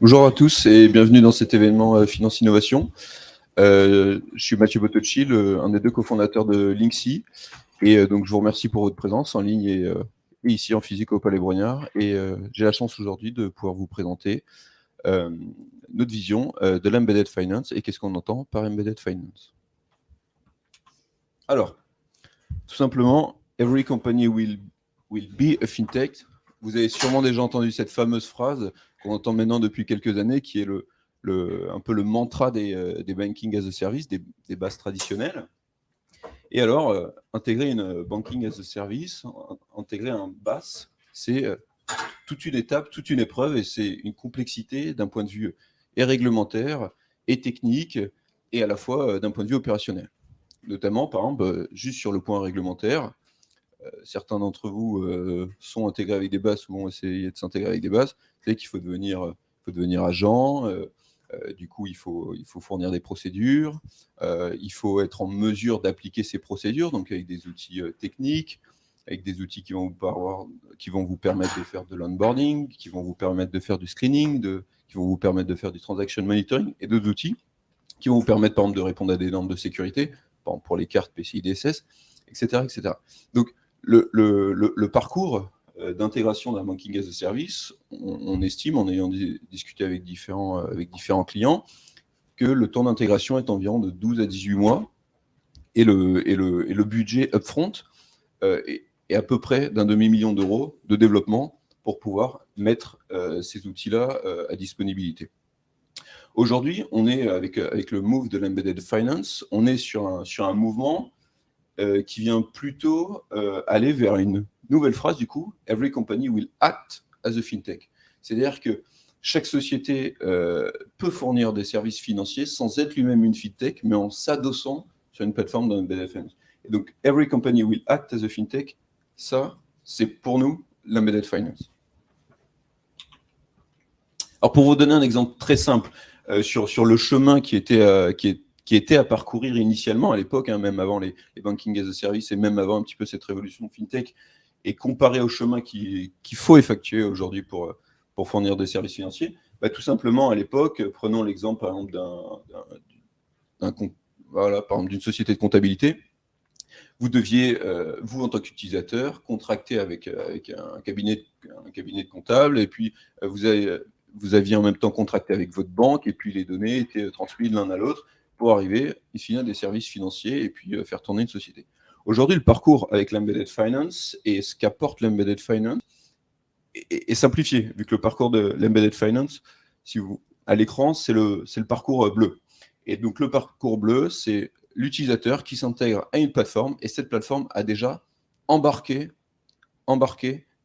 Bonjour à tous et bienvenue dans cet événement Finance Innovation. Je suis Mathieu Botocci, un des deux cofondateurs de Linksy. Et donc je vous remercie pour votre présence en ligne et ici en physique au Palais Brognard. Et j'ai la chance aujourd'hui de pouvoir vous présenter notre vision de l'Embedded Finance et qu'est-ce qu'on entend par Embedded Finance. Alors, tout simplement, every company will be a fintech. Vous avez sûrement déjà entendu cette fameuse phrase qu'on entend maintenant depuis quelques années, qui est un peu le mantra des banking as a service, des bases traditionnelles. Et alors, intégrer une banking as a service, intégrer un BaaS, c'est toute une étape, toute une épreuve, et c'est une complexité d'un point de vue et réglementaire, et technique, et à la fois d'un point de vue opérationnel. Notamment, par exemple, juste sur le point réglementaire, certains d'entre vous sont intégrés avec des bases ou vont essayer de s'intégrer avec des bases. Vous savez qu'il faut devenir agent, du coup il faut fournir des procédures, il faut être en mesure d'appliquer ces procédures, donc avec des outils techniques, avec des outils qui vont vous permettre de faire de l'onboarding, qui vont vous permettre de faire du screening, qui vont vous permettre de faire du transaction monitoring, et d'autres outils qui vont vous permettre par exemple de répondre à des normes de sécurité, par exemple pour les cartes PCI DSS, etc. etc. Donc le parcours d'intégration d'un banking as a service, on estime, en ayant discuté avec différents clients, que le temps d'intégration est environ de 12 à 18 mois, et le budget upfront est à peu près d'un demi-million d'euros de développement pour pouvoir mettre ces outils-là à disponibilité. Aujourd'hui, on est avec le move de l'embedded finance, on est sur un mouvement qui vient plutôt aller vers une nouvelle phrase, du coup, « Every company will act as a fintech ». C'est-à-dire que chaque société peut fournir des services financiers sans être lui-même une fintech, mais en s'adossant sur une plateforme d'embedded finance. Et donc, « Every company will act as a fintech », ça, c'est pour nous l'embedded finance. Alors, pour vous donner un exemple très simple, sur le chemin qui était à parcourir initialement à l'époque, hein, même avant les banking as a service et même avant un petit peu cette révolution fintech, et comparé au chemin qu'il faut effectuer aujourd'hui pour fournir des services financiers, bah, tout simplement à l'époque, prenons l'exemple par exemple par exemple d'une société de comptabilité, vous deviez, vous en tant qu'utilisateur, contracter avec un cabinet de comptable, et puis vous aviez en même temps contracté avec votre banque, et puis les données étaient transmises de l'un à l'autre pour arriver, ici, à des services financiers, et puis faire tourner une société. Aujourd'hui, le parcours avec l'embedded finance et ce qu'apporte l'embedded finance est simplifié, vu que le parcours de l'embedded finance, à l'écran, c'est le parcours bleu. Et donc le parcours bleu, c'est l'utilisateur qui s'intègre à une plateforme, et cette plateforme a déjà embarqué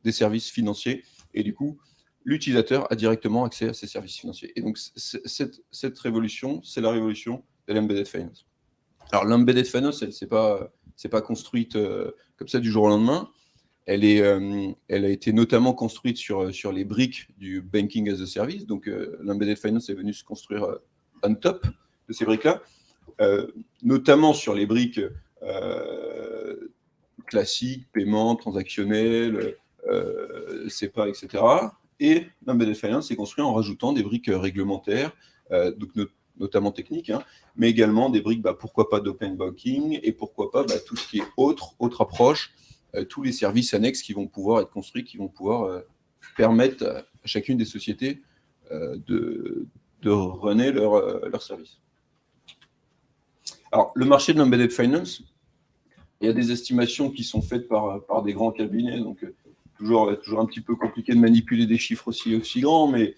des services financiers, et du coup, l'utilisateur a directement accès à ces services financiers. Et donc, cette révolution, c'est la révolution de l'embedded finance. Alors, l'embedded finance, elle c'est pas construite comme ça du jour au lendemain. Elle a été notamment construite sur les briques du banking as a service. Donc, l'embedded finance est venu se construire on top de ces briques-là, notamment sur les briques classiques, paiement, transactionnel, CEPA, etc. Et l'embedded finance est construit en rajoutant des briques réglementaires, donc notamment techniques, hein, mais également des briques, pourquoi pas d'open banking, et pourquoi pas tout ce qui est autre approche, tous les services annexes qui vont pouvoir être construits, qui vont pouvoir permettre à chacune des sociétés de runner leur service. Alors, le marché de l'embedded finance, il y a des estimations qui sont faites par des grands cabinets, donc toujours un petit peu compliqué de manipuler des chiffres aussi grands, mais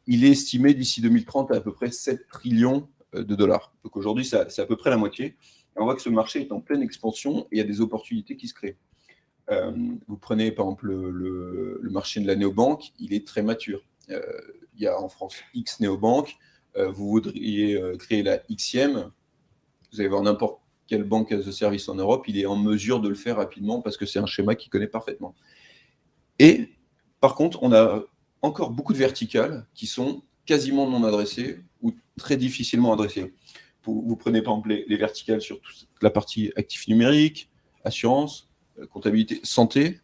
il est estimé d'ici 2030 à peu près 7 trillions de dollars. Donc aujourd'hui, c'est à peu près la moitié. Et on voit que ce marché est en pleine expansion et il y a des opportunités qui se créent. Vous prenez par exemple le marché de la néobanque, il est très mature. Il y a en France X néobanques, vous voudriez créer la Xème, vous allez voir n'importe quelle banque as a service en Europe, il est en mesure de le faire rapidement parce que c'est un schéma qu'il connaît parfaitement. Et par contre, on a encore beaucoup de verticales qui sont quasiment non adressées ou très difficilement adressées. Vous prenez par exemple les verticales sur toute la partie actifs numériques, assurance, comptabilité, santé,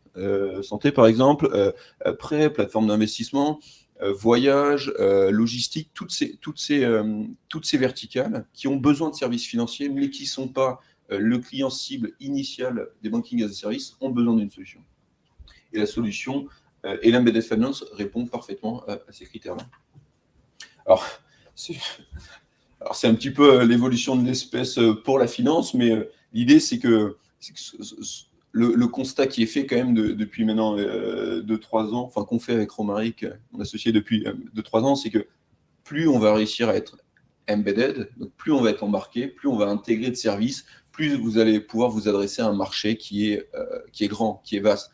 santé par exemple, prêt, plateforme d'investissement, voyage, logistique, toutes ces verticales qui ont besoin de services financiers, mais qui ne sont pas le client cible initial des banking as a service, ont besoin d'une solution. Et la solution, et l'embedded finance répond parfaitement à ces critères-là. Alors, c'est un petit peu l'évolution de l'espèce pour la finance, mais l'idée, c'est que le constat qui est fait quand même depuis maintenant 2-3 ans, enfin qu'on fait avec Romaric, mon associé depuis 2-3 ans, c'est que plus on va réussir à être embedded, donc plus on va être embarqué, plus on va intégrer de services, plus vous allez pouvoir vous adresser à un marché qui est grand, qui est vaste.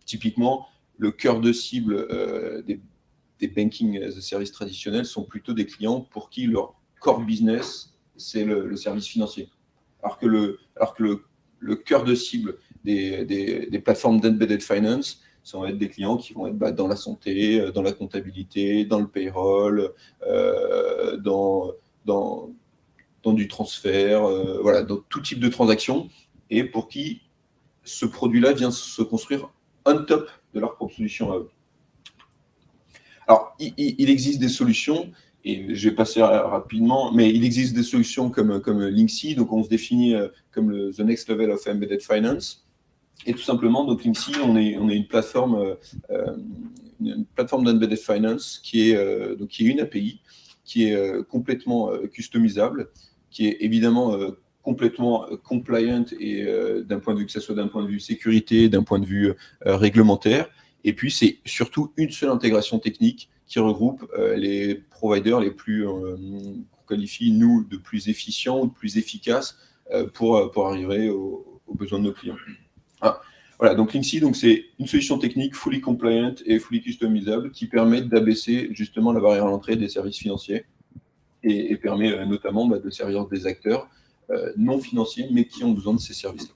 Typiquement, le cœur de cible des banking as a service traditionnels sont plutôt des clients pour qui leur core business, c'est le service financier. Alors que le cœur de cible des plateformes d'embedded finance, ça va être des clients qui vont être dans la santé, dans la comptabilité, dans le payroll, dans du transfert, voilà, dans tout type de transactions, et pour qui ce produit-là vient se construire on top de leur proposition à eux. Alors, il existe des solutions, et je vais passer rapidement, mais il existe des solutions comme Linksy, donc on se définit comme the next level of embedded finance. Et tout simplement, donc Linksy, on est une plateforme d'embedded finance qui est une API, qui est complètement customisable, qui est évidemment complètement compliant, et d'un point de vue, que ce soit d'un point de vue sécurité, d'un point de vue réglementaire. Et puis, c'est surtout une seule intégration technique qui regroupe les providers les plus, qu'on qualifie, nous, de plus efficients ou de plus efficaces pour arriver aux besoins de nos clients. Voilà, donc Linksy, c'est une solution technique fully compliant et fully customisable qui permet d'abaisser justement la barrière à l'entrée des services financiers et permet notamment de servir des acteurs non financiers, mais qui ont besoin de ces services-là.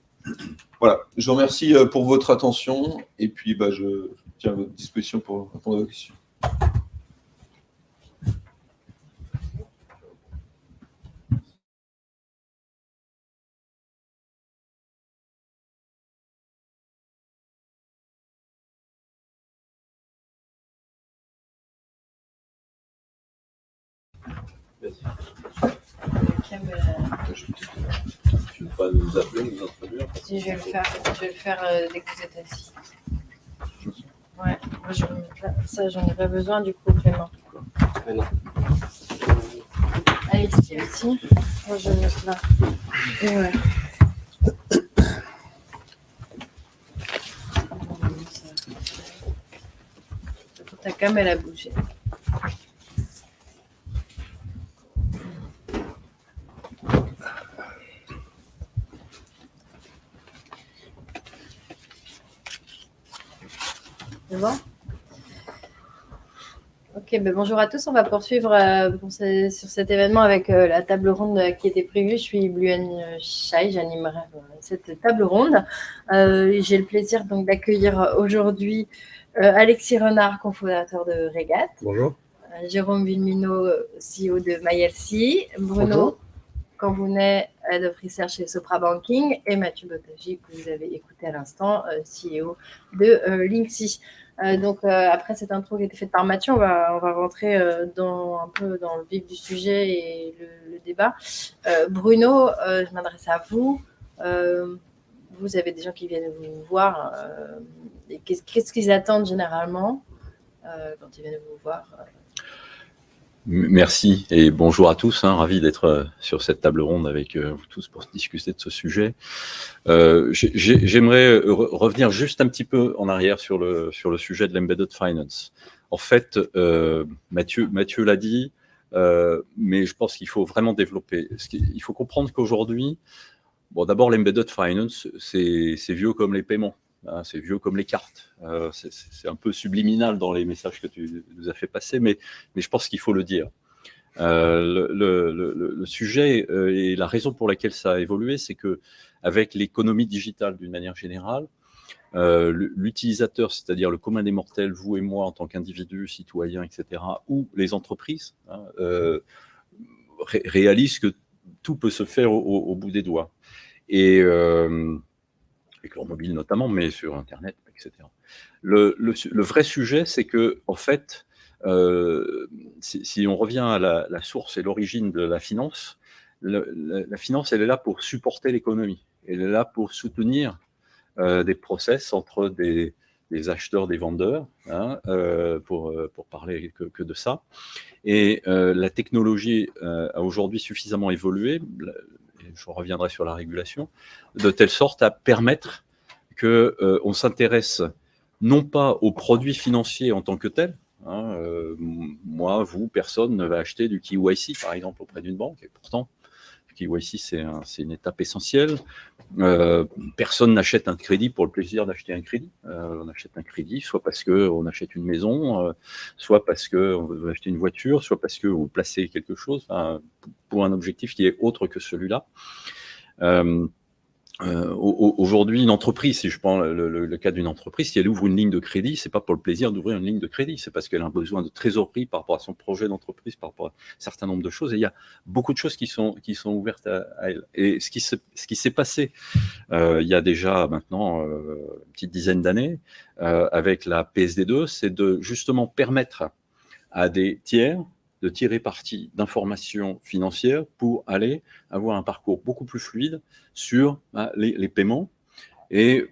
Voilà, je vous remercie pour votre attention, et puis je tiens à votre disposition pour répondre à vos questions. Tu veux pas nous appeler, nous introduire? Si, je vais le faire dès que vous êtes assis. Ouais, moi je vais me mettre là. Ça, j'en ai pas besoin du coup, Clément. Alexis aussi. Moi je vais me mettre là. Et ouais. Ta cam, elle a bougé. C'est bon? Ok, bonjour à tous. On va poursuivre sur cet événement avec la table ronde qui était prévue. Je suis Bluan Chai, j'animerai cette table ronde. J'ai le plaisir donc d'accueillir aujourd'hui Alexis Renard, cofondateur de Regat. Bonjour. Jérôme Villemino, CEO de MyLC. Bruno Cambounet, Head of Research chez Sopra Banking. Et Mathieu Bottagi, que vous avez écouté à l'instant, CEO de Linksy. Donc, après cette intro qui a été faite par Mathieu, on va rentrer un peu dans le vif du sujet et le débat. Bruno, je m'adresse à vous. Vous avez des gens qui viennent vous voir. Qu'est-ce qu'ils attendent généralement quand ils viennent vous voir? Merci et bonjour à tous, ravi d'être sur cette table ronde avec vous tous pour discuter de ce sujet. J'aimerais revenir juste un petit peu en arrière sur le sujet de l'embedded finance. En fait, Mathieu l'a dit, mais je pense qu'il faut vraiment développer. Il faut comprendre qu'aujourd'hui, d'abord l'embedded finance, c'est vieux comme les paiements. C'est vieux comme les cartes. C'est un peu subliminal dans les messages que tu nous as fait passer, mais je pense qu'il faut le dire. Le sujet et la raison pour laquelle ça a évolué, c'est que avec l'économie digitale d'une manière générale, l'utilisateur, c'est-à-dire le commun des mortels, vous et moi en tant qu'individus, citoyens, etc., ou les entreprises, réalisent que tout peut se faire au bout des doigts. Et avec leur mobile notamment, mais sur Internet, etc. Le vrai sujet, c'est que, en fait, si on revient à la source et l'origine de la finance, la finance, elle est là pour supporter l'économie. Elle est là pour soutenir des process entre des acheteurs, des vendeurs, hein, pour parler que de ça. Et la technologie a aujourd'hui suffisamment évolué, et je reviendrai sur la régulation, de telle sorte à permettre qu'on s'intéresse non pas aux produits financiers en tant que tels. Hein, moi, vous, personne ne va acheter du KYC, par exemple, auprès d'une banque, et pourtant, le KYC, c'est une étape essentielle. Personne n'achète un crédit pour le plaisir d'acheter un crédit. On achète un crédit soit parce qu'on achète une maison, soit parce qu'on veut acheter une voiture, soit parce que vous placez quelque chose, pour un objectif qui est autre que celui-là. Aujourd'hui, une entreprise, si je prends le cas d'une entreprise, si elle ouvre une ligne de crédit, c'est pas pour le plaisir d'ouvrir une ligne de crédit, c'est parce qu'elle a un besoin de trésorerie par rapport à son projet d'entreprise, par rapport à un certain nombre de choses. Et il y a beaucoup de choses qui sont ouvertes à elle. Et ce qui s'est passé il y a déjà maintenant une petite dizaine d'années avec la PSD2, c'est de justement permettre à des tiers de tirer parti d'informations financières pour aller avoir un parcours beaucoup plus fluide sur les paiements. Et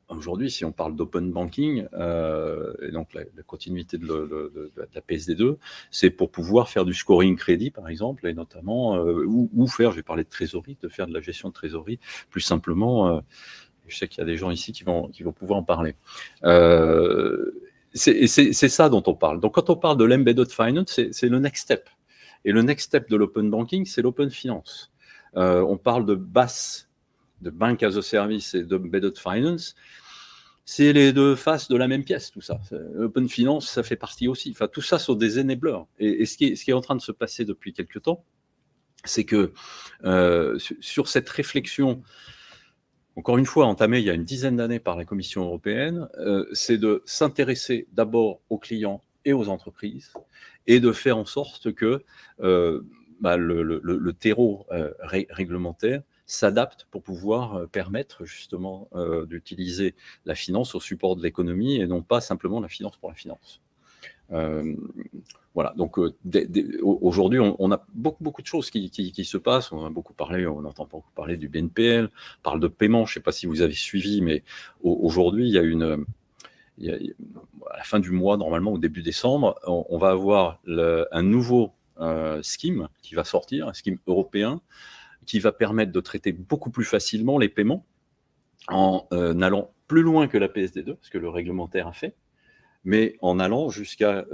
aujourd'hui, si on parle d'open banking, et donc la continuité de la PSD2, c'est pour pouvoir faire du scoring crédit, par exemple, et notamment, ou faire, je vais parler de trésorerie, de faire de la gestion de trésorerie, plus simplement. Je sais qu'il y a des gens ici qui vont pouvoir en parler. C'est ça dont on parle. Donc, quand on parle de l'embedded finance, c'est le next step. Et le next step de l'open banking, c'est l'open finance. On parle de BaaS, de Bank as a Service et d'embedded finance. C'est les deux faces de la même pièce, tout ça. L'open finance, ça fait partie aussi. Enfin, tout ça sont des enablers. Et ce qui est en train de se passer depuis quelques temps, c'est que sur cette réflexion, encore une fois, entamée il y a une dizaine d'années par la Commission européenne, c'est de s'intéresser d'abord aux clients et aux entreprises et de faire en sorte que le terreau réglementaire s'adapte pour pouvoir permettre justement d'utiliser la finance au support de l'économie et non pas simplement la finance pour la finance. Voilà, donc aujourd'hui, on a beaucoup de choses qui se passent. On a beaucoup parlé, on entend beaucoup parler du BNPL, on parle de paiement. Je ne sais pas si vous avez suivi, mais aujourd'hui, il y a à la fin du mois, normalement au début décembre, on va avoir un nouveau scheme qui va sortir, un scheme européen, qui va permettre de traiter beaucoup plus facilement les paiements en allant plus loin que la PSD2, ce que le réglementaire a fait, mais en allant jusqu'à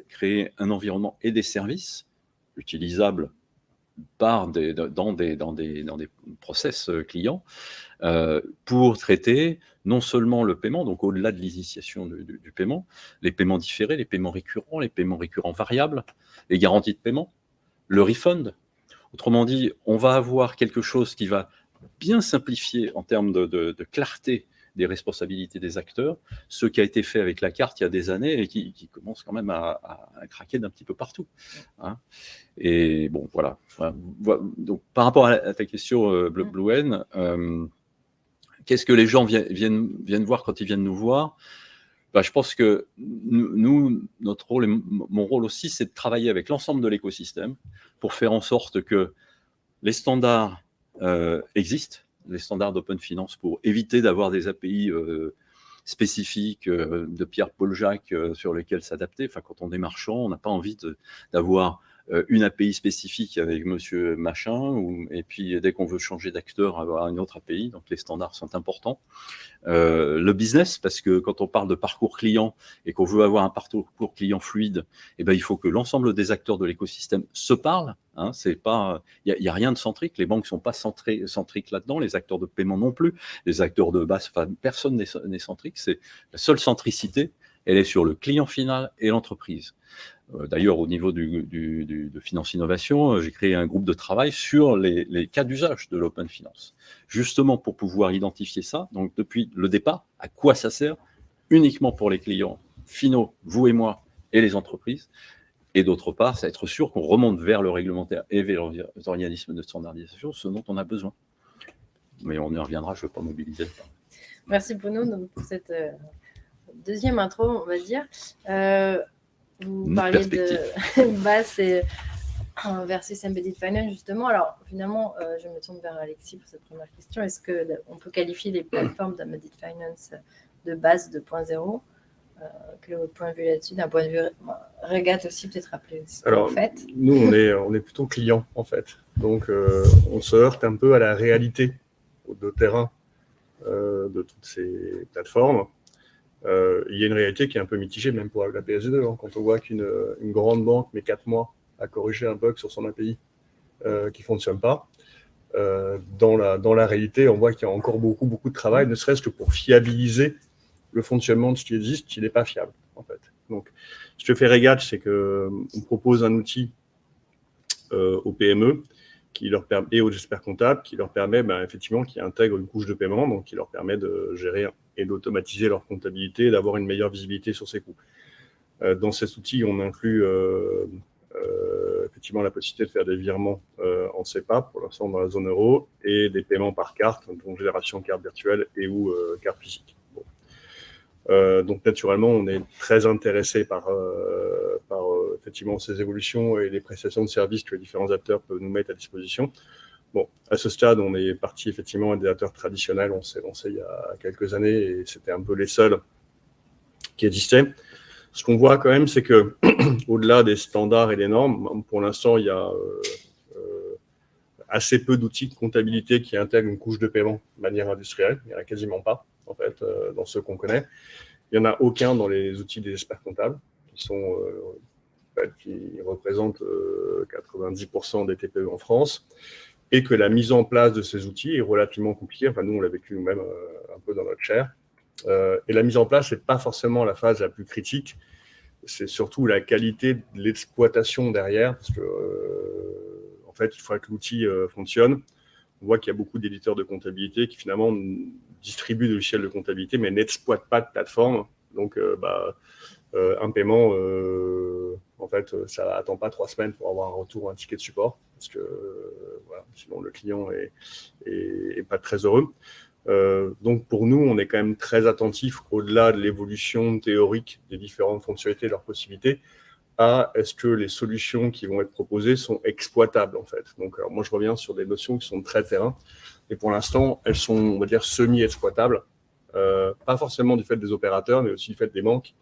créer un environnement et des services utilisables dans des process clients pour traiter non seulement le paiement, donc au-delà de l'initiation du paiement, les paiements différés, les paiements récurrents variables, les garanties de paiement, le refund. Autrement dit, on va avoir quelque chose qui va bien simplifier en termes de clarté des responsabilités des acteurs, ce qui a été fait avec la carte il y a des années et qui commence quand même à craquer d'un petit peu partout. Hein. Et bon, voilà. Donc, par rapport à ta question, Blouin, qu'est-ce que les gens viennent voir quand ils viennent nous voir ? Je pense que nous, notre rôle, et mon rôle aussi, c'est de travailler avec l'ensemble de l'écosystème pour faire en sorte que les standards existent, les standards d'open finance, pour éviter d'avoir des API spécifiques de Pierre-Paul Jacques sur lesquels s'adapter. Enfin, quand on est marchand, on n'a pas envie d'avoir une API spécifique avec monsieur machin, et puis dès qu'on veut changer d'acteur, avoir une autre API. Donc les standards sont importants. Le business, parce que quand on parle de parcours client et qu'on veut avoir un parcours client fluide, il faut que l'ensemble des acteurs de l'écosystème se parlent. Hein, c'est pas, il y a rien de centrique. Les banques sont pas centriques là-dedans. Les acteurs de paiement non plus. Les acteurs de base, personne n'est centrique. C'est la seule centricité. Elle est sur le client final et l'entreprise. D'ailleurs, au niveau de Finance Innovation, j'ai créé un groupe de travail sur les cas d'usage de l'open finance, justement pour pouvoir identifier ça. Donc, depuis le départ, à quoi ça sert ? Uniquement pour les clients finaux, vous et moi, et les entreprises. Et d'autre part, c'est être sûr qu'on remonte vers le réglementaire et vers les organismes de standardisation, ce dont on a besoin. Mais on y reviendra, je ne veux pas mobiliser. Merci Bruno pour cette deuxième intro, on va dire. Vous Notre parliez de perspective. BAS versus Embedded Finance, justement. Alors, finalement, je me tourne vers Alexis pour cette première question. Est-ce qu'on peut qualifier les plateformes d'Embedded Finance de base 2.0 ? Quel est votre point de vue là-dessus, d'un point de vue Regat aussi, peut-être rappeler ce que Alors, vous faites. nous, on est plutôt clients, en fait. Donc, on se heurte un peu à la réalité de terrain de toutes ces plateformes. Il y a une réalité qui est un peu mitigée, même pour la PSD2. Hein, quand on voit qu'une grande banque met 4 mois à corriger un bug sur son API qui ne fonctionne pas, dans la réalité, on voit qu'il y a encore beaucoup de travail, ne serait-ce que pour fiabiliser le fonctionnement de ce qui existe, qui n'est pas fiable, en fait. Donc, ce que fait Regat, c'est qu'on propose un outil aux PME qui leur permet, et aux experts comptables, qui leur permet effectivement, qui intègre une couche de paiement, donc qui leur permet de gérer et d'automatiser leur comptabilité et d'avoir une meilleure visibilité sur ses coûts. Dans cet outil, on inclut effectivement la possibilité de faire des virements en CEPA, pour l'instant dans la zone euro, et des paiements par carte, donc génération carte virtuelle et ou carte physique. Donc naturellement, on est très intéressé par effectivement ces évolutions et les prestations de services que les différents acteurs peuvent nous mettre à disposition. Bon, à ce stade, on est parti effectivement à des acteurs traditionnels. On s'est lancé il y a quelques années et c'était un peu les seuls qui existaient. Ce qu'on voit quand même, c'est que au-delà des standards et des normes, pour l'instant, il y a assez peu d'outils de comptabilité qui intègrent une couche de paiement de manière industrielle. Il n'y en a quasiment pas, en fait, dans ceux qu'on connaît. Il n'y en a aucun dans les outils des experts comptables, qui représentent 90% des TPE en France, et que la mise en place de ces outils est relativement compliquée. Enfin, nous, on l'a vécu nous-mêmes un peu dans notre chair. Et la mise en place, ce n'est pas forcément la phase la plus critique, c'est surtout la qualité de l'exploitation derrière, parce que en fait, il faudra que l'outil fonctionne. On voit qu'il y a beaucoup d'éditeurs de comptabilité qui finalement distribuent des logiciels de comptabilité, mais n'exploitent pas de plateforme. Donc, un paiement, en fait, ça attend pas 3 semaines pour avoir un retour ou un ticket de support, parce que voilà, sinon le client est pas très heureux. Donc pour nous, on est quand même très attentif, au-delà de l'évolution théorique des différentes fonctionnalités et leurs possibilités, à est-ce que les solutions qui vont être proposées sont exploitables, en fait. Donc alors, moi, je reviens sur des notions qui sont très terrain, et pour l'instant, elles sont, on va dire, semi-exploitables, pas forcément du fait des opérateurs, mais aussi du fait des banques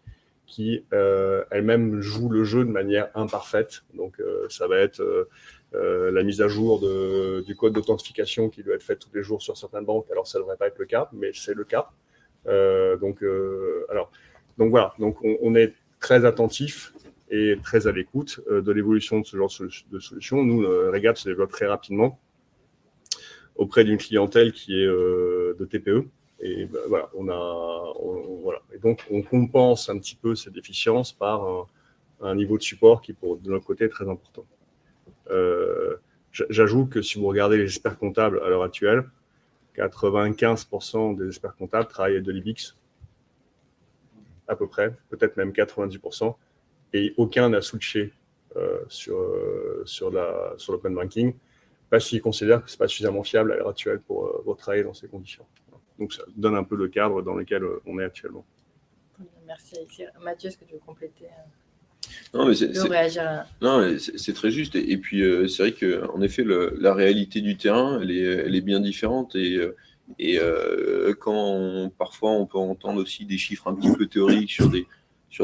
qui elles-mêmes jouent le jeu de manière imparfaite. Donc ça va être la mise à jour du code d'authentification qui doit être faite tous les jours sur certaines banques. Alors ça ne devrait pas être le cas, mais c'est le cas. Donc voilà, donc on est très attentif et très à l'écoute de l'évolution de ce genre de solution. Nous, Regat se développe très rapidement auprès d'une clientèle qui est de TPE. Et voilà, voilà. Et donc, on compense un petit peu ces déficiences par un niveau de support qui, de notre côté, est très important. J'ajoute que si vous regardez les experts comptables à l'heure actuelle, 95% des experts comptables travaillent avec de l'IBIX, à peu près, peut-être même 90%, et aucun n'a switché sur l'open banking, parce qu'ils considèrent que ce n'est pas suffisamment fiable à l'heure actuelle pour travailler dans ces conditions. Donc, ça donne un peu le cadre dans lequel on est actuellement. Merci, Alexis. Mathieu, est-ce que tu veux compléter Non, mais c'est très juste. Et puis, c'est vrai qu'en effet, la réalité du terrain, elle est bien différente. Et parfois, on peut entendre aussi des chiffres un petit peu théoriques sur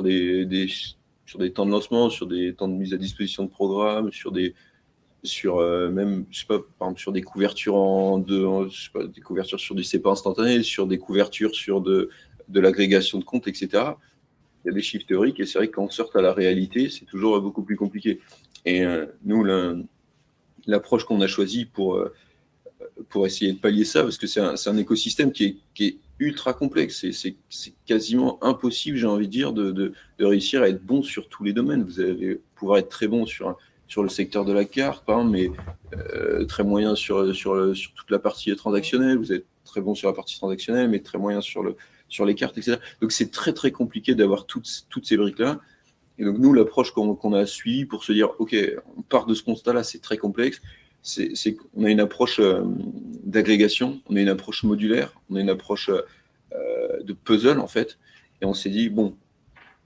des temps de lancement, sur des temps de mise à disposition de programmes, même, je sais pas, par exemple, sur des couvertures des couvertures sur du CEPA instantané, sur des couvertures sur de l'agrégation de comptes, etc. Il y a des chiffres théoriques et c'est vrai que quand on sort à la réalité, c'est toujours beaucoup plus compliqué. Et nous, l'approche qu'on a choisie pour essayer de pallier ça, parce que c'est un écosystème qui est ultra complexe. C'est quasiment impossible, j'ai envie de dire, de réussir à être bon sur tous les domaines. Vous allez pouvoir être très bon sur le secteur de la carte, par exemple, mais très moyen sur toute la partie transactionnelle. Vous êtes très bon sur la partie transactionnelle, mais très moyen sur les cartes, etc. Donc, c'est très, très compliqué d'avoir toutes ces briques-là. Et donc, nous, l'approche qu'on a suivie pour se dire, OK, on part de ce constat-là, c'est très complexe. C'est qu'on a une approche d'agrégation, on a une approche modulaire, on a une approche de puzzle, en fait. et on s'est dit, bon,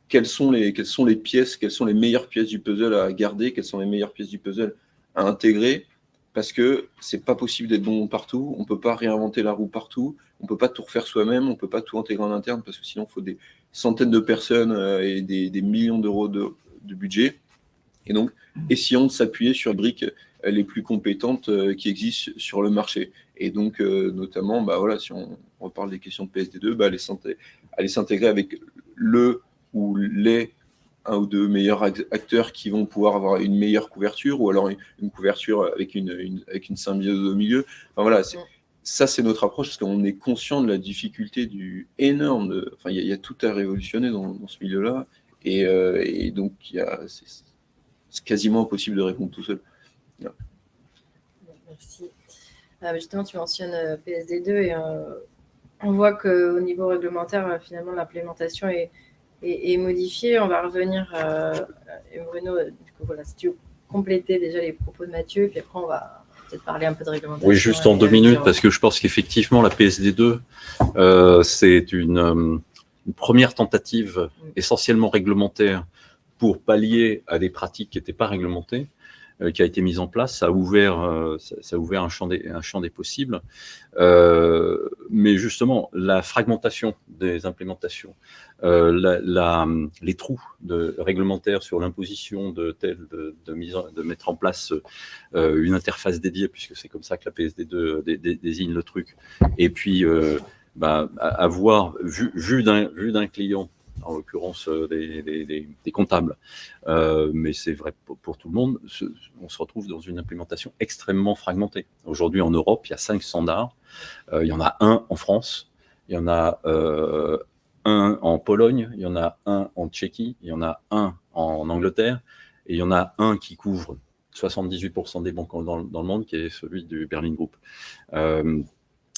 quelles sont les pièces, quelles sont les meilleures pièces du puzzle à garder, quelles sont les meilleures pièces du puzzle à intégrer, parce que c'est pas possible d'être bon partout, on peut pas réinventer la roue partout, on peut pas tout refaire soi-même, on peut pas tout intégrer en interne, parce que sinon il faut des centaines de personnes et des millions d'euros de budget. Et donc, essayons de s'appuyer sur les briques les plus compétentes qui existent sur le marché. Et donc, notamment, voilà, si on reparle des questions de PSD2, aller s'intégrer avec le ou les un ou deux meilleurs acteurs qui vont pouvoir avoir une meilleure couverture, ou alors une couverture avec avec une symbiose au milieu. Enfin, voilà, ça, c'est notre approche, parce qu'on est conscient de la difficulté énorme. Il y a tout à révolutionner dans ce milieu-là. Et donc, c'est quasiment impossible de répondre tout seul. Yeah. Merci. Justement, tu mentionnes PSD2 et on voit qu'au niveau réglementaire, finalement, l'implémentation est modifiée. On va revenir, Bruno, du coup, voilà, si tu veux compléter déjà les propos de Mathieu, puis après, on va peut-être parler un peu de réglementation. Oui, juste en 2 minutes, parce que je pense qu'effectivement, la PSD2, c'est une première tentative essentiellement réglementaire pour pallier à des pratiques qui n'étaient pas réglementées, qui a été mise en place. Ça a ouvert un champ des possibles. Mais justement, la fragmentation des implémentations, les trous réglementaires sur l'imposition de mettre en place une interface dédiée, puisque c'est comme ça que la PSD2 désigne le truc, et puis avoir vu d'un client, en l'occurrence des comptables, mais c'est vrai pour tout le monde, on se retrouve dans une implémentation extrêmement fragmentée. Aujourd'hui, en Europe, il y a 5 standards. Il y en a un en France, il y en a un en Pologne, il y en a un en Tchéquie, il y en a un en Angleterre, et il y en a un qui couvre 78% des banques dans le monde, qui est celui du Berlin Group.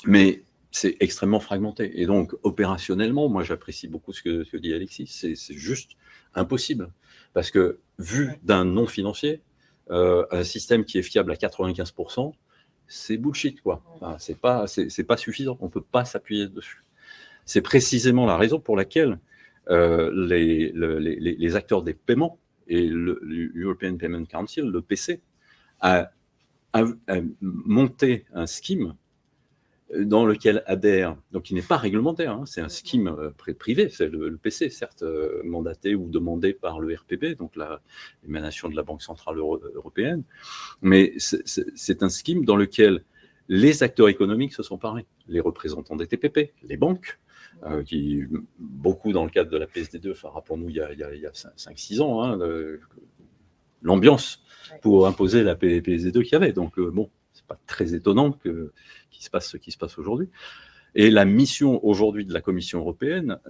Mais c'est extrêmement fragmenté. Et donc, opérationnellement, moi, j'apprécie beaucoup ce que dit Alexis, c'est juste impossible. Parce que, vu d'un non-financier, un système qui est fiable à 95%, c'est bullshit, quoi. Enfin, c'est pas suffisant. On ne peut pas s'appuyer dessus. C'est précisément la raison pour laquelle les acteurs des paiements et le European Payment Council, le PC, a monté un scheme dans lequel adhère, donc il n'est pas réglementaire, hein, c'est un scheme privé, c'est le PC, certes mandaté ou demandé par le RPB, donc l'émanation de la Banque Centrale Européenne, mais c'est un scheme dans lequel les acteurs économiques se sont parés, les représentants des TPP, les banques, qui, beaucoup dans le cadre de la PSD2, enfin rappelons-nous, il y a 5-6 ans, hein, l'ambiance pour imposer la PSD2 qu'il y avait, donc bon, c'est pas très étonnant qu'il se passe ce qui se passe aujourd'hui. Et la mission aujourd'hui de la Commission européenne,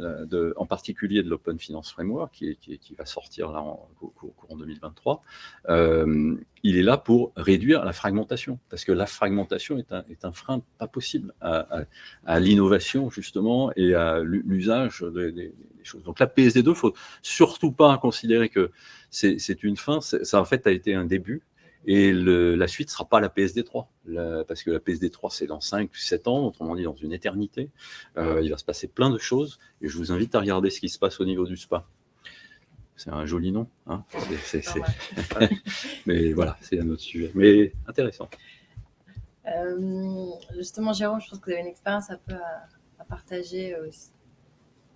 en particulier de l'Open Finance Framework, qui va sortir là au courant 2023, il est là pour réduire la fragmentation, parce que la fragmentation est un frein pas possible à l'innovation justement et à l'usage des choses. Donc la PSD2, il ne faut surtout pas considérer que c'est une fin, ça en fait a été un début. Et la suite ne sera pas la PSD3, parce que la PSD3, c'est dans 5-7 ans, autrement dit dans une éternité. Il va se passer plein de choses, et je vous invite à regarder ce qui se passe au niveau du SPA. C'est un joli nom, hein, mais voilà, c'est un autre sujet, mais intéressant. Justement, Jérôme, je pense que vous avez une expérience un peu à partager aussi,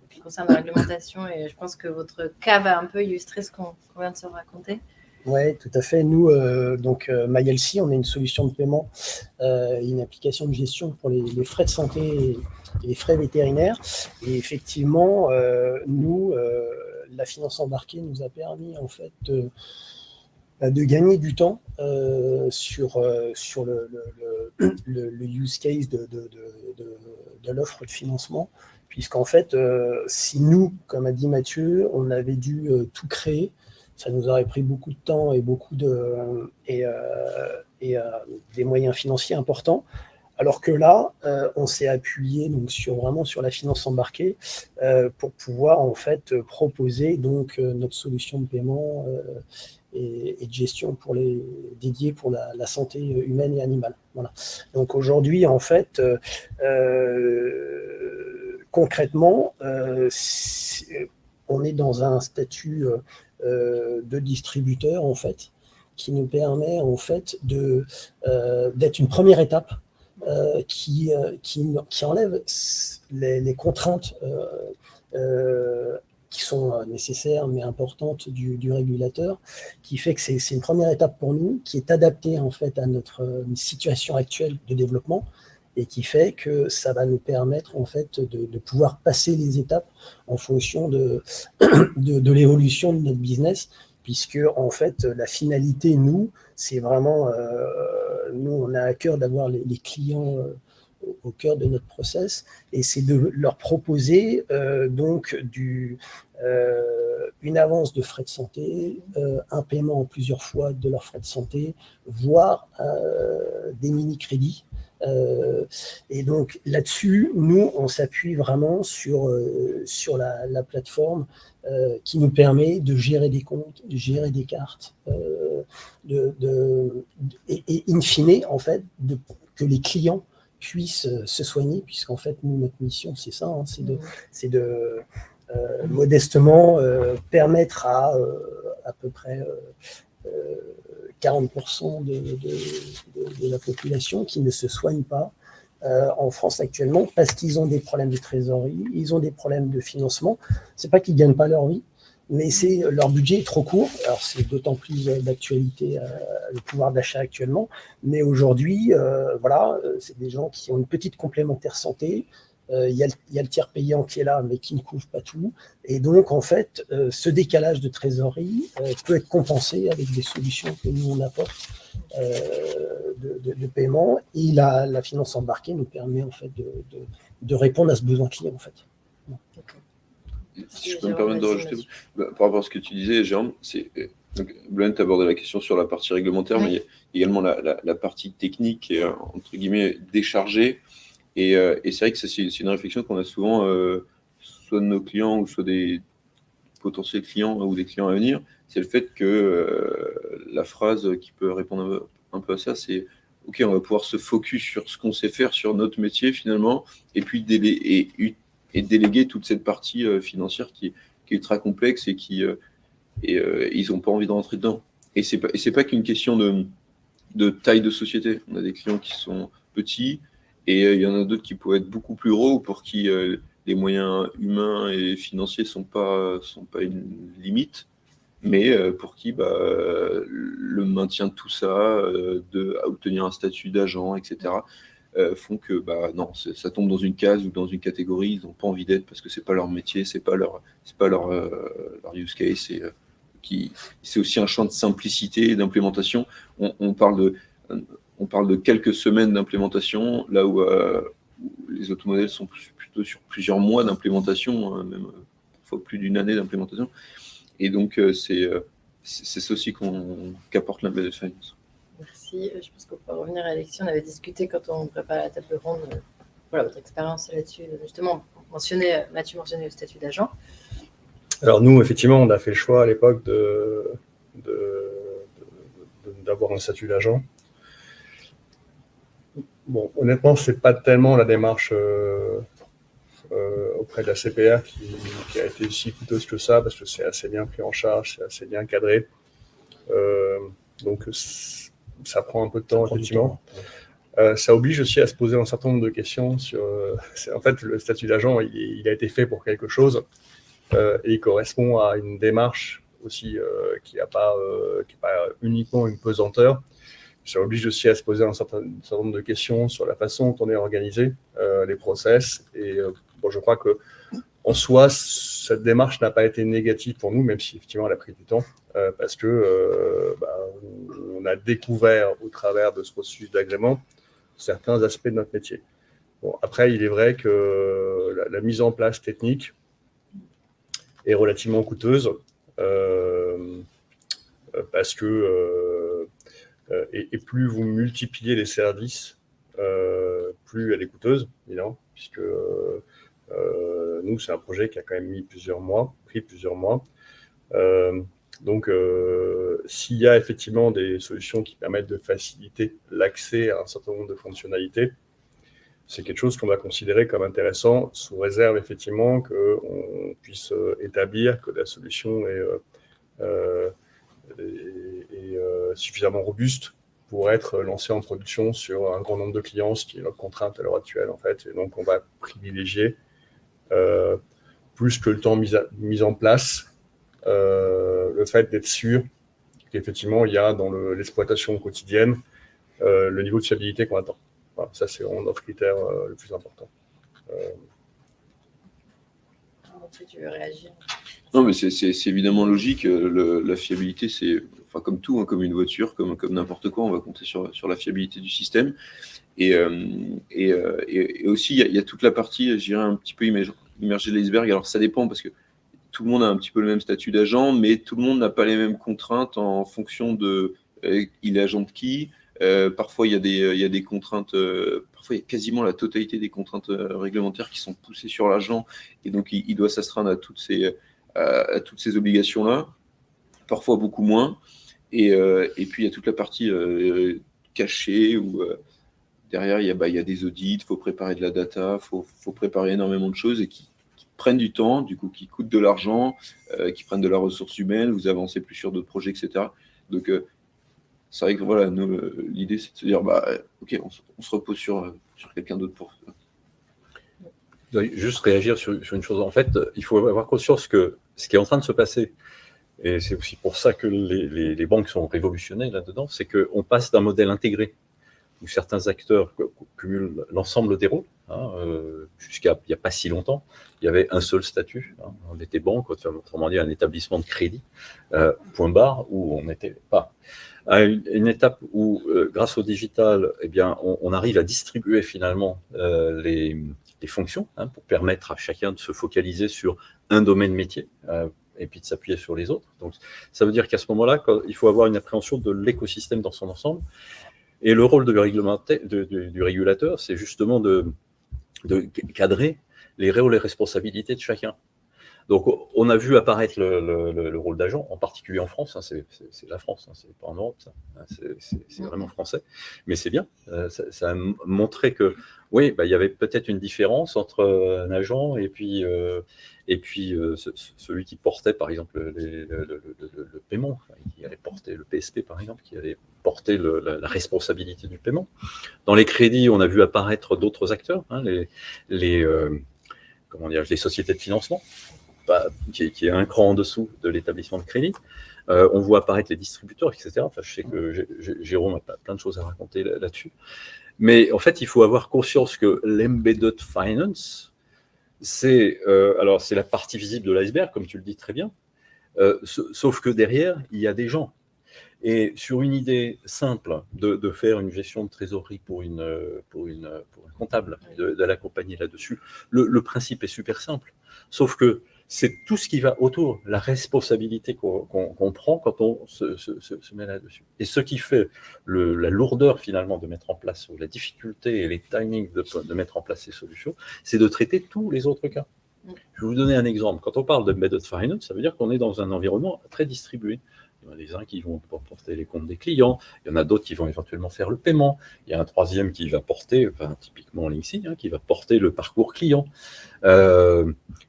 qui concerne la réglementation, et je pense que votre cas va un peu illustrer ce qu'on vient de se raconter. Oui, tout à fait. Nous, MyLC, on est une solution de paiement, une application de gestion pour les frais de santé et les frais vétérinaires. Et effectivement, nous, la finance embarquée nous a permis en fait de gagner du temps sur le use case de l'offre de financement, puisqu'en fait, si nous, comme a dit Mathieu, on avait dû tout créer, ça nous aurait pris beaucoup de temps et des moyens financiers importants. Alors que là, on s'est appuyé donc vraiment sur la finance embarquée pour pouvoir en fait proposer donc notre solution de paiement et de gestion dédiée pour la santé humaine et animale. Voilà. Donc aujourd'hui, en fait, concrètement, on est dans un statut de distributeur, en fait, qui nous permet, en fait, d'être une première étape qui enlève les contraintes qui sont nécessaires mais importantes du régulateur, qui fait que c'est une première étape pour nous, qui est adaptée en fait à notre situation actuelle de développement et qui fait que ça va nous permettre en fait de pouvoir passer les étapes en fonction de l'évolution de notre business, puisque en fait la finalité, nous, c'est vraiment, nous on a à cœur d'avoir les clients au cœur de notre process, et c'est de leur proposer donc une avance de frais de santé, un paiement en plusieurs fois de leurs frais de santé, voire des mini-crédits. Et donc là-dessus, nous, on s'appuie vraiment sur la plateforme qui nous permet de gérer des comptes, de gérer des cartes, et in fine, en fait, que les clients puissent se soigner, puisqu'en fait, nous, notre mission, c'est ça, hein, c'est de modestement permettre à peu près 40% de la population qui ne se soigne pas en France actuellement, parce qu'ils ont des problèmes de trésorerie, ils ont des problèmes de financement. C'est pas qu'ils gagnent pas leur vie, mais leur budget est trop court. Alors c'est d'autant plus d'actualité le pouvoir d'achat actuellement, mais aujourd'hui, voilà, c'est des gens qui ont une petite complémentaire santé. Il y a le tiers payant qui est là, mais qui ne couvre pas tout. Et donc, en fait, ce décalage de trésorerie peut être compensé avec des solutions que nous, on apporte de paiement. Et la finance embarquée nous permet, en fait, de répondre à ce besoin client, en fait. Si je peux me permettre de rajouter, par rapport à ce que tu disais, Jérôme, Blunt abordait la question sur la partie réglementaire, mais il y a également la partie technique qui est, entre guillemets, déchargée. Et c'est vrai que c'est une réflexion qu'on a souvent, soit de nos clients ou soit des potentiels clients ou des clients à venir, c'est le fait que la phrase qui peut répondre un peu à ça, c'est « Ok, on va pouvoir se focus sur ce qu'on sait faire, sur notre métier finalement, et puis déléguer toute cette partie financière qui est ultra complexe et ils n'ont pas envie de rentrer dedans. » Et c'est pas qu'une question de taille de société. On a des clients qui sont petits, et il y en a d'autres qui pourraient être beaucoup plus gros, pour qui les moyens humains et financiers sont pas une limite, mais pour qui le maintien de tout ça, à obtenir un statut d'agent, etc., font que non, ça tombe dans une case ou dans une catégorie, ils n'ont pas envie d'être parce que c'est pas leur métier, c'est pas leur use case. C'est aussi un champ de simplicité et d'implémentation. On parle de quelques semaines d'implémentation, là où les automodèles sont plutôt sur plusieurs mois d'implémentation, même parfois plus d'une année d'implémentation. Et donc, c'est ça aussi qu'apporte l'Embedded Finance. Merci. Je pense qu'on peut revenir à Alexis. On avait discuté quand on préparait la table ronde, voilà, votre expérience là-dessus. Justement, Mathieu mentionnait le statut d'agent. Alors nous, effectivement, on a fait le choix à l'époque d'avoir un statut d'agent. Bon, honnêtement, c'est pas tellement la démarche auprès de la CPR qui a été si coûteuse que ça, parce que c'est assez bien pris en charge, c'est assez bien cadré. Donc ça prend un peu de temps, effectivement. Ça oblige aussi à se poser un certain nombre de questions sur. En fait, le statut d'agent, il a été fait pour quelque chose, et il correspond à une démarche aussi qui n'est pas uniquement une pesanteur. Ça oblige aussi à se poser un certain nombre de questions sur la façon dont on est organisé, les process. Et bon, je crois que en soi, cette démarche n'a pas été négative pour nous, même si effectivement elle a pris du temps, parce que on a découvert au travers de ce processus d'agrément certains aspects de notre métier. Bon, après, il est vrai que la mise en place technique est relativement coûteuse, parce que et plus vous multipliez les services, plus elle est coûteuse, évidemment, puisque nous, c'est un projet qui a quand même pris plusieurs mois. Donc, s'il y a effectivement des solutions qui permettent de faciliter l'accès à un certain nombre de fonctionnalités, c'est quelque chose qu'on va considérer comme intéressant, sous réserve effectivement qu'on puisse établir que la solution est suffisamment robuste pour être lancée en production sur un grand nombre de clients, ce qui est notre contrainte à l'heure actuelle en fait. Et donc on va privilégier plus que le temps mis en place, le fait d'être sûr qu'effectivement il y a dans l'exploitation quotidienne le niveau de fiabilité qu'on attend. Voilà, ça, c'est vraiment notre critère le plus important. Tu veux réagir? Non, mais c'est évidemment logique. La fiabilité, c'est comme tout, hein, comme une voiture, comme n'importe quoi, on va compter sur la fiabilité du système. Et aussi, il y a toute la partie, je dirais, un petit peu immergée de l'iceberg. Alors, ça dépend parce que tout le monde a un petit peu le même statut d'agent, mais tout le monde n'a pas les mêmes contraintes en fonction de il est agent de qui. Parfois, il y a des contraintes, parfois, il y a quasiment la totalité des contraintes réglementaires qui sont poussées sur l'agent, et donc il doit s'astreindre à toutes ces obligations-là, parfois beaucoup moins. Et puis, il y a toute la partie cachée où derrière, il y a des audits, il faut préparer de la data, il faut préparer énormément de choses et qui prennent du temps, du coup, qui coûtent de l'argent, qui prennent de la ressource humaine, vous avancez plus sur d'autres projets, etc. Donc, c'est vrai que voilà, nous, l'idée, c'est de se dire, ok, on se repose sur quelqu'un d'autre pour ça. Je dois juste réagir sur une chose. En fait, il faut avoir conscience que ce qui est en train de se passer, et c'est aussi pour ça que les banques sont révolutionnées là-dedans, c'est qu'on passe d'un modèle intégré où certains acteurs cumulent l'ensemble des rôles. Jusqu'à il n'y a pas si longtemps, il y avait un seul statut. On était banque, autrement dit un établissement de crédit, point barre, où on n'était pas. À une étape où, grâce au digital, eh bien, on arrive à distribuer finalement les fonctions pour permettre à chacun de se focaliser sur un domaine métier et puis de s'appuyer sur les autres. Donc, ça veut dire qu'à ce moment-là, il faut avoir une appréhension de l'écosystème dans son ensemble. Et le rôle du régulateur, c'est justement de cadrer les rôles et responsabilités de chacun. Donc, on a vu apparaître le rôle d'agent, en particulier en France. C'est la France, c'est pas en Europe, ça. C'est vraiment français. Mais c'est bien. Ça a montré que, oui, il y avait peut-être une différence entre un agent et puis celui qui portait, par exemple, le paiement, qui allait porter le PSP, par exemple, qui allait porter la responsabilité du paiement. Dans les crédits, on a vu apparaître d'autres acteurs, les sociétés de financement, qui est un cran en dessous de l'établissement de crédit. On voit apparaître les distributeurs, etc. Enfin, je sais que Jérôme a plein de choses à raconter là-dessus. Mais en fait, il faut avoir conscience que l'embedded finance, c'est la partie visible de l'iceberg, comme tu le dis très bien, sauf que derrière, il y a des gens. Et sur une idée simple de faire une gestion de trésorerie pour un comptable, de l'accompagner là-dessus, le principe est super simple. Sauf que c'est tout ce qui va autour, la responsabilité qu'on prend quand on se met là-dessus. Et ce qui fait la lourdeur finalement de mettre en place, ou la difficulté et les timings de mettre en place ces solutions, c'est de traiter tous les autres cas. Je vais vous donner un exemple. Quand on parle d'embedded finance, ça veut dire qu'on est dans un environnement très distribué. Il y en a des uns qui vont porter les comptes des clients, il y en a d'autres qui vont éventuellement faire le paiement, il y a un troisième qui va porter, typiquement Linksy, qui va porter le parcours client.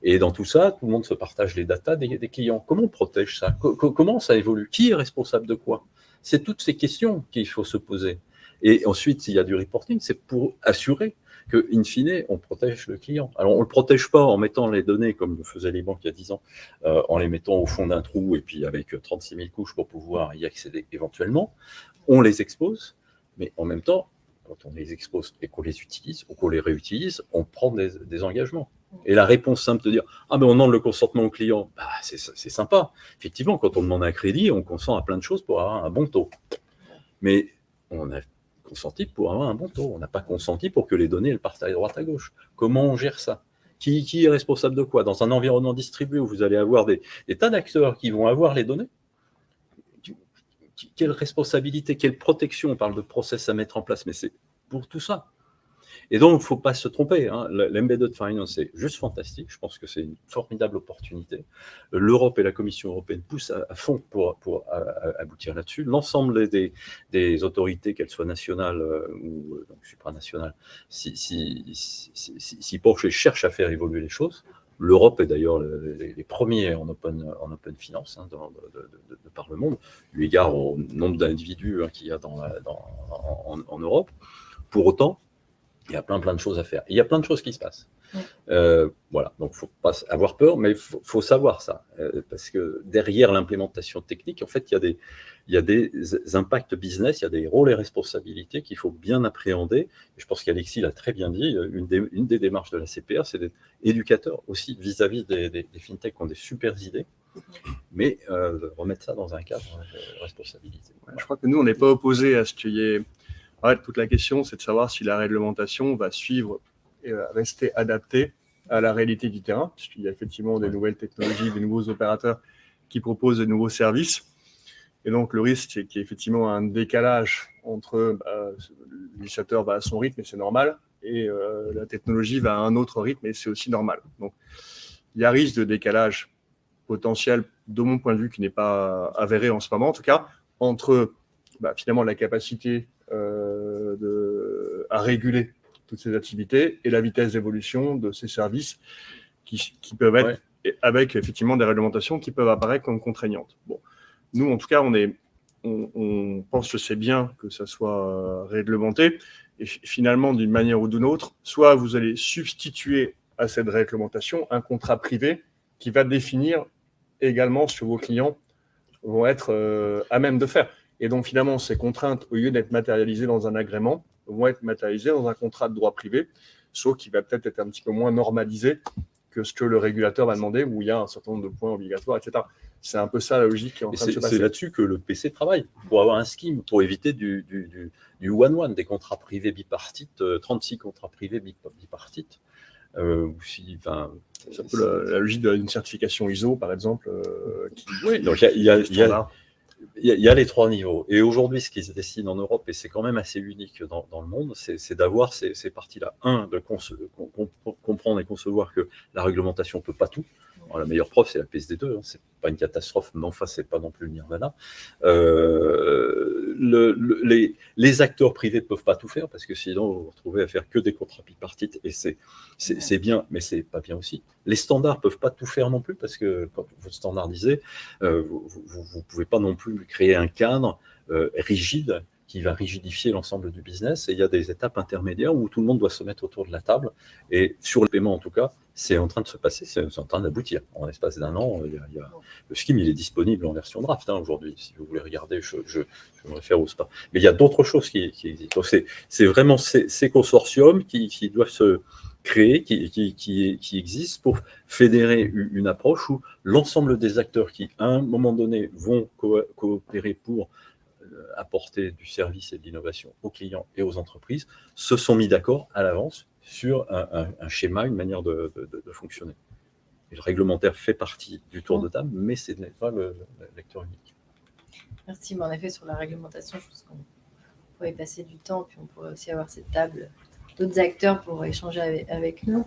Et dans tout ça, tout le monde se partage les datas des clients. Comment on protège ça? Comment ça évolue? Qui est responsable de quoi? C'est toutes ces questions qu'il faut se poser. Et ensuite, s'il y a du reporting, c'est pour assurer que, in fine, on protège le client. Alors, on ne le protège pas en mettant les données, comme le faisaient les banques il y a 10 ans, en les mettant au fond d'un trou et puis avec 36 000 couches pour pouvoir y accéder éventuellement. On les expose, mais en même temps, quand on les expose et qu'on les utilise ou qu'on les réutilise, on prend des engagements. Et la réponse simple de dire « Ah, mais on demande le consentement au client », c'est sympa. Effectivement, quand on demande un crédit, on consent à plein de choses pour avoir un bon taux. Mais on a consenti pour avoir un bon taux. On n'a pas consenti pour que les données elles partent à droite à gauche. Comment on gère ça? Qui est responsable de quoi? Dans un environnement distribué où vous allez avoir des tas d'acteurs qui vont avoir les données, quelle responsabilité, quelle protection? On parle de process à mettre en place, mais c'est pour tout ça. Et donc, il ne faut pas se tromper. Hein. L'embedded finance, c'est juste fantastique. Je pense que c'est une formidable opportunité. L'Europe et la Commission européenne poussent à fond pour aboutir là-dessus. L'ensemble des autorités, qu'elles soient nationales ou donc supranationales, s'y penchent et cherchent à faire évoluer les choses. L'Europe est d'ailleurs les premiers en open finance de par le monde, eu égard au nombre d'individus qu'il y a en Europe. Pour autant, il y a plein de choses à faire. Il y a plein de choses qui se passent. Voilà, donc il ne faut pas avoir peur, mais il faut savoir ça. Parce que derrière l'implémentation technique, en fait, il y a des impacts business, il y a des rôles et responsabilités qu'il faut bien appréhender. Et je pense qu'Alexis l'a très bien dit, une des démarches de la CPR, c'est d'être éducateur aussi vis-à-vis des fintechs qui ont des super idées, mais remettre ça dans un cadre de responsabilité. Ouais, je crois que nous, on n'est pas opposés à ce qu'il y ait... Ouais, toute la question, c'est de savoir si la réglementation va suivre et rester adaptée à la réalité du terrain, puisqu'il y a effectivement des nouvelles technologies, des nouveaux opérateurs qui proposent de nouveaux services. Et donc, le risque, c'est qu'il y ait effectivement un décalage entre l'utilisateur va à son rythme, et c'est normal, et la technologie va à un autre rythme, et c'est aussi normal. Donc, il y a risque de décalage potentiel, de mon point de vue, qui n'est pas avéré en ce moment, en tout cas, entre finalement la capacité à réguler toutes ces activités et la vitesse d'évolution de ces services qui peuvent être, avec effectivement des réglementations qui peuvent apparaître comme contraignantes. Bon. Nous, en tout cas, on pense que c'est bien que ça soit réglementé et finalement, d'une manière ou d'une autre, soit vous allez substituer à cette réglementation un contrat privé qui va définir également ce que vos clients vont être à même de faire. Et donc, finalement, ces contraintes, au lieu d'être matérialisées dans un agrément, vont être matérialisées dans un contrat de droit privé, sauf qu'il va peut-être être un petit peu moins normalisé que ce que le régulateur va demander, où il y a un certain nombre de points obligatoires, etc. C'est un peu ça la logique qui est en train de se passer. C'est là-dessus que le PC travaille, pour avoir un scheme, pour éviter du one-one, des contrats privés bipartites, 36 contrats privés bipartites. C'est un peu la logique d'une certification ISO, par exemple. Oui, donc il y a les trois niveaux. Et aujourd'hui, ce qui se dessine en Europe, et c'est quand même assez unique dans le monde, c'est d'avoir ces parties-là. Un, de comprendre et concevoir que la réglementation ne peut pas tout. Alors, la meilleure preuve, c'est la PSD2. Hein. C'est pas une catastrophe, mais enfin, c'est pas non plus le nirvana. Les acteurs privés ne peuvent pas tout faire, parce que sinon, vous vous retrouvez à faire que des contrats bipartites, et c'est bien, mais c'est pas bien aussi. Les standards ne peuvent pas tout faire non plus, parce que quand vous standardisez, vous ne pouvez pas non plus créer un cadre rigide qui va rigidifier l'ensemble du business. Et il y a des étapes intermédiaires où tout le monde doit se mettre autour de la table. Et sur le paiement, en tout cas, c'est en train de se passer, c'est en train d'aboutir. En l'espace d'un an, le scheme, il est disponible en version draft aujourd'hui. Si vous voulez regarder, je me réfère au SPA. Mais il y a d'autres choses qui existent. C'est vraiment ces consortiums qui doivent se créer, qui existent pour fédérer une approche où l'ensemble des acteurs qui, à un moment donné, vont coopérer pour apporter du service et de l'innovation aux clients et aux entreprises, se sont mis d'accord à l'avance sur un schéma, une manière de fonctionner. Et le réglementaire fait partie du tour de table, mais ce n'est pas le lecteur unique. Merci, mais en effet, sur la réglementation, je pense qu'on pourrait y passer du temps, puis on pourrait aussi avoir cette table d'autres acteurs pour échanger avec nous.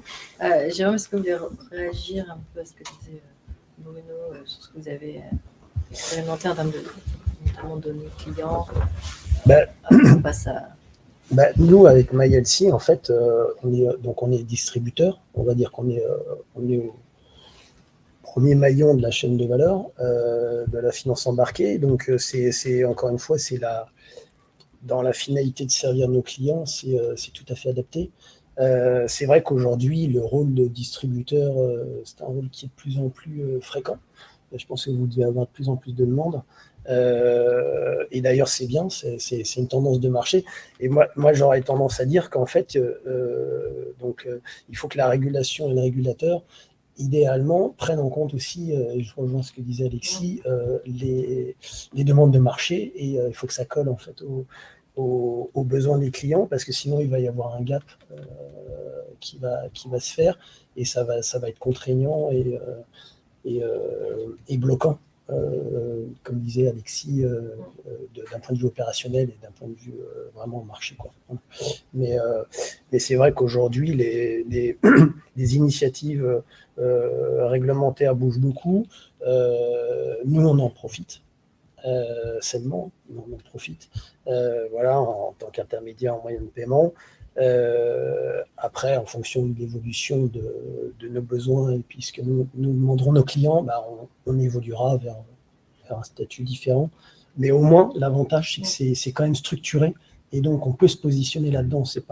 Jérôme, est-ce que vous voulez réagir un peu à ce que disait Bruno sur ce que vous avez expérimenté en termes notamment de données clients? On passe à... Nous, avec MyLC, en fait, on est distributeur. On va dire qu'on est au premier maillon de la chaîne de valeur de la finance embarquée. Donc, c'est encore une fois, dans la finalité de servir nos clients, c'est tout à fait adapté. C'est vrai qu'aujourd'hui, le rôle de distributeur, c'est un rôle qui est de plus en plus fréquent. Je pense que vous devez avoir de plus en plus de demandes. Et d'ailleurs, c'est bien, c'est une tendance de marché. Et moi j'aurais tendance à dire qu'en fait, il faut que la régulation et le régulateur, idéalement, prennent en compte aussi, je rejoins ce que disait Alexis, les demandes de marché, et il faut que ça colle en fait aux besoins des clients, parce que sinon il va y avoir un gap qui va se faire, et ça va être contraignant et bloquant comme disait Alexis, d'un point de vue opérationnel et d'un point de vue vraiment marché, quoi. Mais c'est vrai qu'aujourd'hui, les initiatives réglementaires bougent beaucoup. Nous, on en profite. Sainement, on en profite. Voilà, en tant qu'intermédiaire en moyen de paiement. Après, en fonction de l'évolution de nos besoins et puis ce que nous demanderons nos clients, on évoluera vers un statut différent. Mais au moins, l'avantage, c'est que c'est quand même structuré et donc on peut se positionner là-dedans. C'est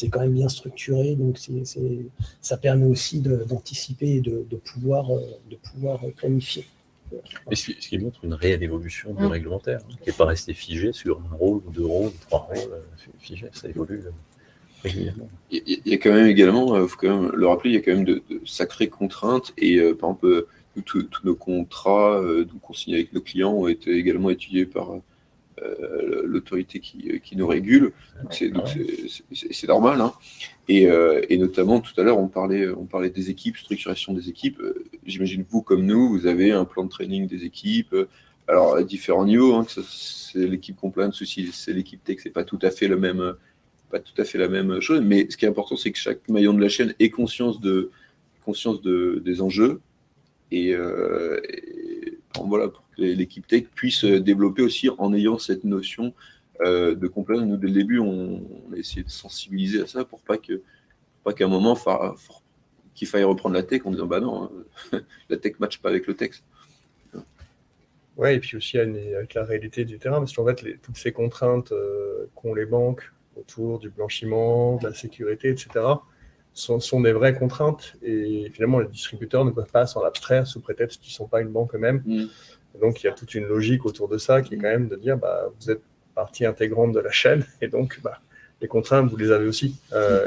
quand même bien structuré, donc ça permet aussi d'anticiper et de pouvoir planifier. Et ce qui montre une réelle évolution du réglementaire, qui n'est pas resté figé sur un rôle, ou 2 rôles, 3 rôles, figé, ça évolue régulièrement. Il y a quand même également, il faut quand même le rappeler, il y a quand même de sacrées contraintes et par exemple, tous nos contrats qu'on signe avec nos clients ont été également étudiés par l'autorité qui nous régule, donc c'est normal, hein. Et notamment tout à l'heure on parlait des équipes, structuration des équipes. J'imagine vous comme nous, vous avez un plan de training des équipes, alors à différents niveaux, hein, que c'est l'équipe compliance ou si c'est l'équipe tech, c'est pas tout à fait la même chose, mais ce qui est important, c'est que chaque maillon de la chaîne ait conscience des enjeux et voilà, pour que l'équipe tech puisse développer aussi en ayant cette notion de compliance. Nous, dès le début, on a essayé de sensibiliser à ça pour pas qu'à un moment, qu'il faille reprendre la tech en disant bah non, la tech ne matche pas avec le texte. Ouais, et puis aussi avec la réalité du terrain, parce qu'en fait, toutes ces contraintes qu'ont les banques autour du blanchiment, de la sécurité, etc., sont des vraies contraintes, et finalement, les distributeurs ne peuvent pas s'en abstraire sous prétexte qu'ils ne sont pas une banque eux-mêmes. Donc, il y a toute une logique autour de ça qui est quand même de dire, vous êtes partie intégrante de la chaîne, et donc, les contraintes, vous les avez aussi.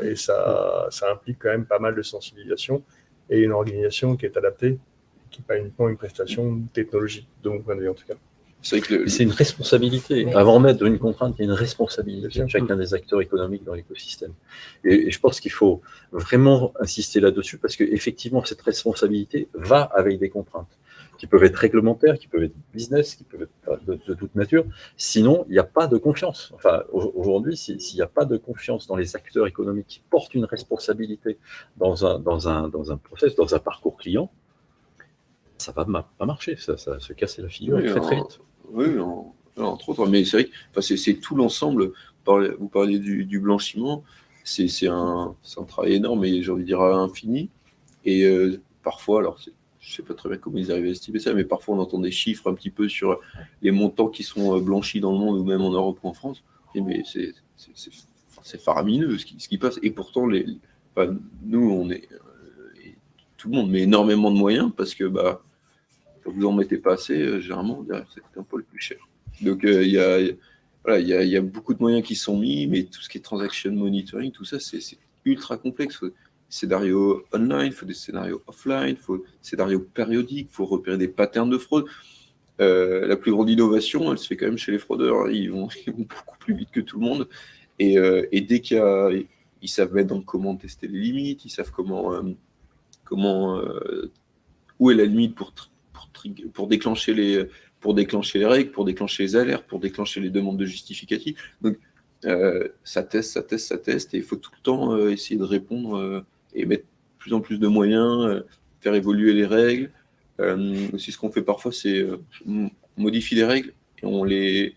Et ça implique quand même pas mal de sensibilisation et une organisation qui est adaptée, qui n'est pas uniquement une prestation technologique, de mon point de vue en tout cas. C'est une responsabilité. Avant même d'une contrainte, il y a une responsabilité de chacun des acteurs économiques dans l'écosystème. Et je pense qu'il faut vraiment insister là-dessus parce qu'effectivement, cette responsabilité va avec des contraintes qui peuvent être réglementaires, qui peuvent être business, qui peuvent être de toute nature. Sinon, il n'y a pas de confiance. Enfin, aujourd'hui, s'il n'y a pas de confiance dans les acteurs économiques qui portent une responsabilité dans un process, dans un parcours client, ça va pas marcher, ça se casser la figure très vite. Oui, entre autres, mais c'est vrai que c'est tout l'ensemble. Vous parliez du blanchiment, c'est un travail énorme et j'ai envie de dire à l'infini. Et parfois, alors je ne sais pas très bien comment ils arrivent à estimer ça, mais parfois on entend des chiffres un petit peu sur les montants qui sont blanchis dans le monde ou même en Europe ou en France. Mais c'est faramineux ce qui passe. Et pourtant, nous, on est tout le monde met énormément de moyens parce que quand vous en mettez pas assez, généralement, derrière, c'est un peu le plus cher. Donc, il y a beaucoup de moyens qui sont mis, mais tout ce qui est transaction monitoring, tout ça, c'est ultra complexe. Il faut des scénarios online, il faut des scénarios offline, il faut des scénarios périodiques, il faut repérer des patterns de fraude. La plus grande innovation, elle se fait quand même chez les fraudeurs. Hein. Ils vont beaucoup plus vite que tout le monde. Et dès ils savent mettre comment tester les limites, ils savent où est la limite pour déclencher les règles, pour déclencher les alertes, pour déclencher les demandes de justificatifs. Donc, ça teste, et il faut tout le temps essayer de répondre et mettre de plus en plus de moyens, faire évoluer les règles. Aussi, ce qu'on fait parfois, c'est on modifie les règles et on les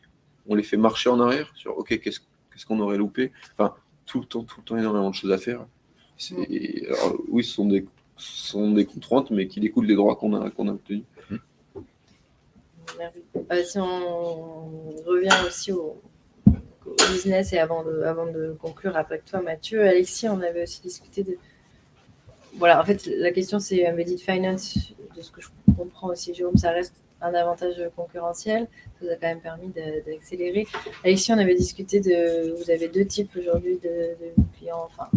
fait marcher en arrière sur OK, qu'est-ce qu'on aurait loupé. Enfin, tout le temps, énormément de choses à faire. Alors, oui, ce sont des contraintes, mais qui découlent des droits qu'on a obtenus. Si on revient aussi au business et avant de conclure avec toi, Mathieu, Alexis, on avait aussi discuté de... Voilà, en fait, la question c'est Embedded Finance, de ce que je comprends aussi, Jérôme, ça reste un avantage concurrentiel, ça nous a quand même permis d'accélérer. Alexis, on avait discuté vous avez 2 types aujourd'hui de clients, enfin,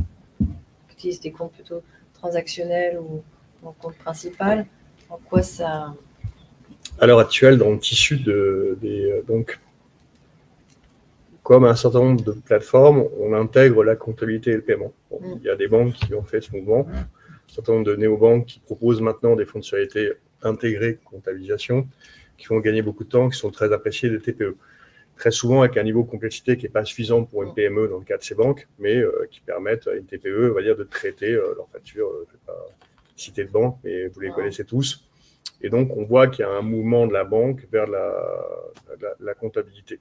qui utilisent des comptes plutôt transactionnels ou en compte principal. En quoi ça... À l'heure actuelle, dans le tissu donc, comme un certain nombre de plateformes, on intègre la comptabilité et le paiement. Il y a des banques qui ont fait ce mouvement. certain nombre de néobanques qui proposent maintenant des fonctionnalités intégrées comptabilisation, qui font gagner beaucoup de temps, qui sont très appréciées des TPE. Très souvent avec un niveau de complexité qui n'est pas suffisant pour une PME dans le cas de ces banques, mais qui permettent à une TPE, on va dire, de traiter leurs factures. Je ne vais pas citer de banque, mais vous les connaissez tous. Et donc, on voit qu'il y a un mouvement de la banque vers la comptabilité.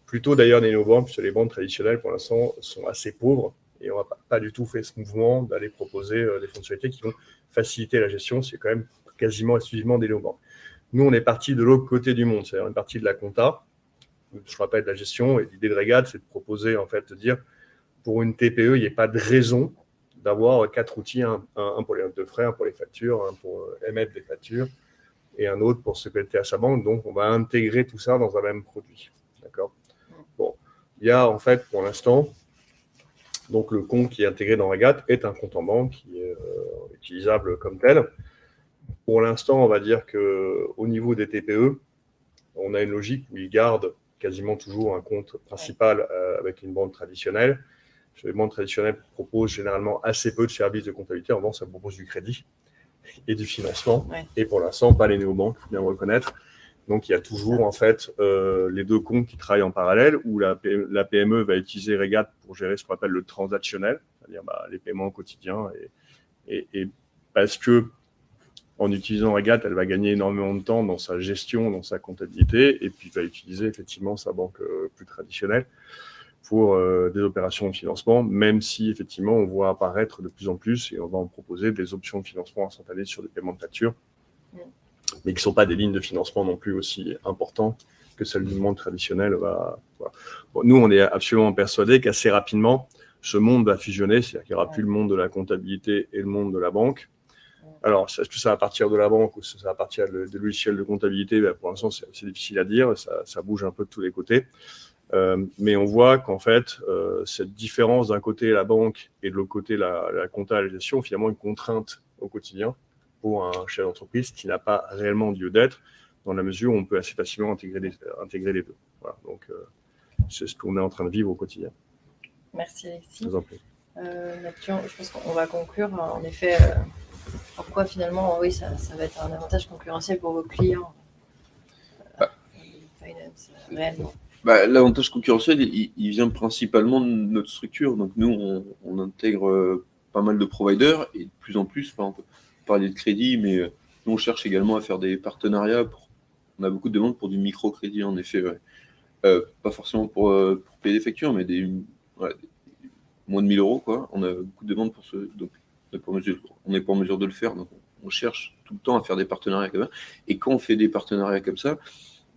Plutôt d'ailleurs des néobanques, puisque les banques traditionnelles, pour l'instant, sont assez pauvres. Et on n'a pas du tout fait ce mouvement d'aller proposer des fonctionnalités qui vont faciliter la gestion. C'est quand même quasiment exclusivement des néobanques. Nous, on est parti de l'autre côté du monde, c'est-à-dire une partie de la compta, je rappelle de la gestion, et l'idée de Regat, c'est de proposer, en fait, de dire, pour une TPE, il n'y a pas de raison d'avoir 4 outils, un pour les notes de frais, un pour les factures, un pour émettre des factures, et un autre pour se connecter à sa banque. Donc, on va intégrer tout ça dans un même produit. D'accord ? Bon, il y a, en fait, pour l'instant, donc le compte qui est intégré dans Regat est un compte en banque qui est utilisable comme tel. Pour l'instant, on va dire qu'au niveau des TPE, on a une logique où ils gardent quasiment toujours un compte principal avec une banque traditionnelle. Les banques traditionnelles proposent généralement assez peu de services de comptabilité. En revanche, ça propose du crédit et du financement. Ouais. Et pour l'instant, pas les néobanques, il faut bien le reconnaître. Donc, il y a toujours en fait les deux comptes qui travaillent en parallèle, où la PME va utiliser Regat pour gérer ce qu'on appelle le transactionnel, c'est-à-dire les paiements au quotidien. Et parce que en utilisant Regat, elle va gagner énormément de temps dans sa gestion, dans sa comptabilité, et puis va utiliser effectivement sa banque plus traditionnelle pour des opérations de financement, même si effectivement on voit apparaître de plus en plus, et on va en proposer des options de financement instantanées sur des paiements de facture, mais qui ne sont pas des lignes de financement non plus aussi importantes que celles du monde traditionnel. Voilà. Bon, nous, on est absolument persuadés qu'assez rapidement, ce monde va fusionner, c'est-à-dire qu'il n'y aura plus le monde de la comptabilité et le monde de la banque. Alors, est-ce que ça va partir de la banque ou ça va partir de logiciels de comptabilité? Pour l'instant, c'est difficile à dire, ça bouge un peu de tous les côtés. Mais on voit qu'en fait, cette différence d'un côté la banque et de l'autre côté la comptabilisation, finalement une contrainte au quotidien pour un chef d'entreprise qui n'a pas réellement lieu d'être, dans la mesure où on peut assez facilement intégrer les deux. Voilà, donc, c'est ce qu'on est en train de vivre au quotidien. Merci Alexis. Je vous en prie. Mathieu, je pense qu'on va conclure. En effet, pourquoi finalement, oui, ça va être un avantage concurrentiel pour vos clients finance, réellement. L'avantage concurrentiel, il vient principalement de notre structure. Donc nous, on intègre pas mal de providers et de plus en plus, on peut parler de crédit, mais nous, on cherche également à faire des partenariats. On a beaucoup de demandes pour du microcrédit, en effet. Ouais. Pas forcément pour payer des factures, mais moins de 1 000 euros, quoi. On a beaucoup de demandes pour ce. Donc, on n'est pas en mesure de le faire. Donc, on cherche tout le temps à faire des partenariats comme ça. Et quand on fait des partenariats comme ça,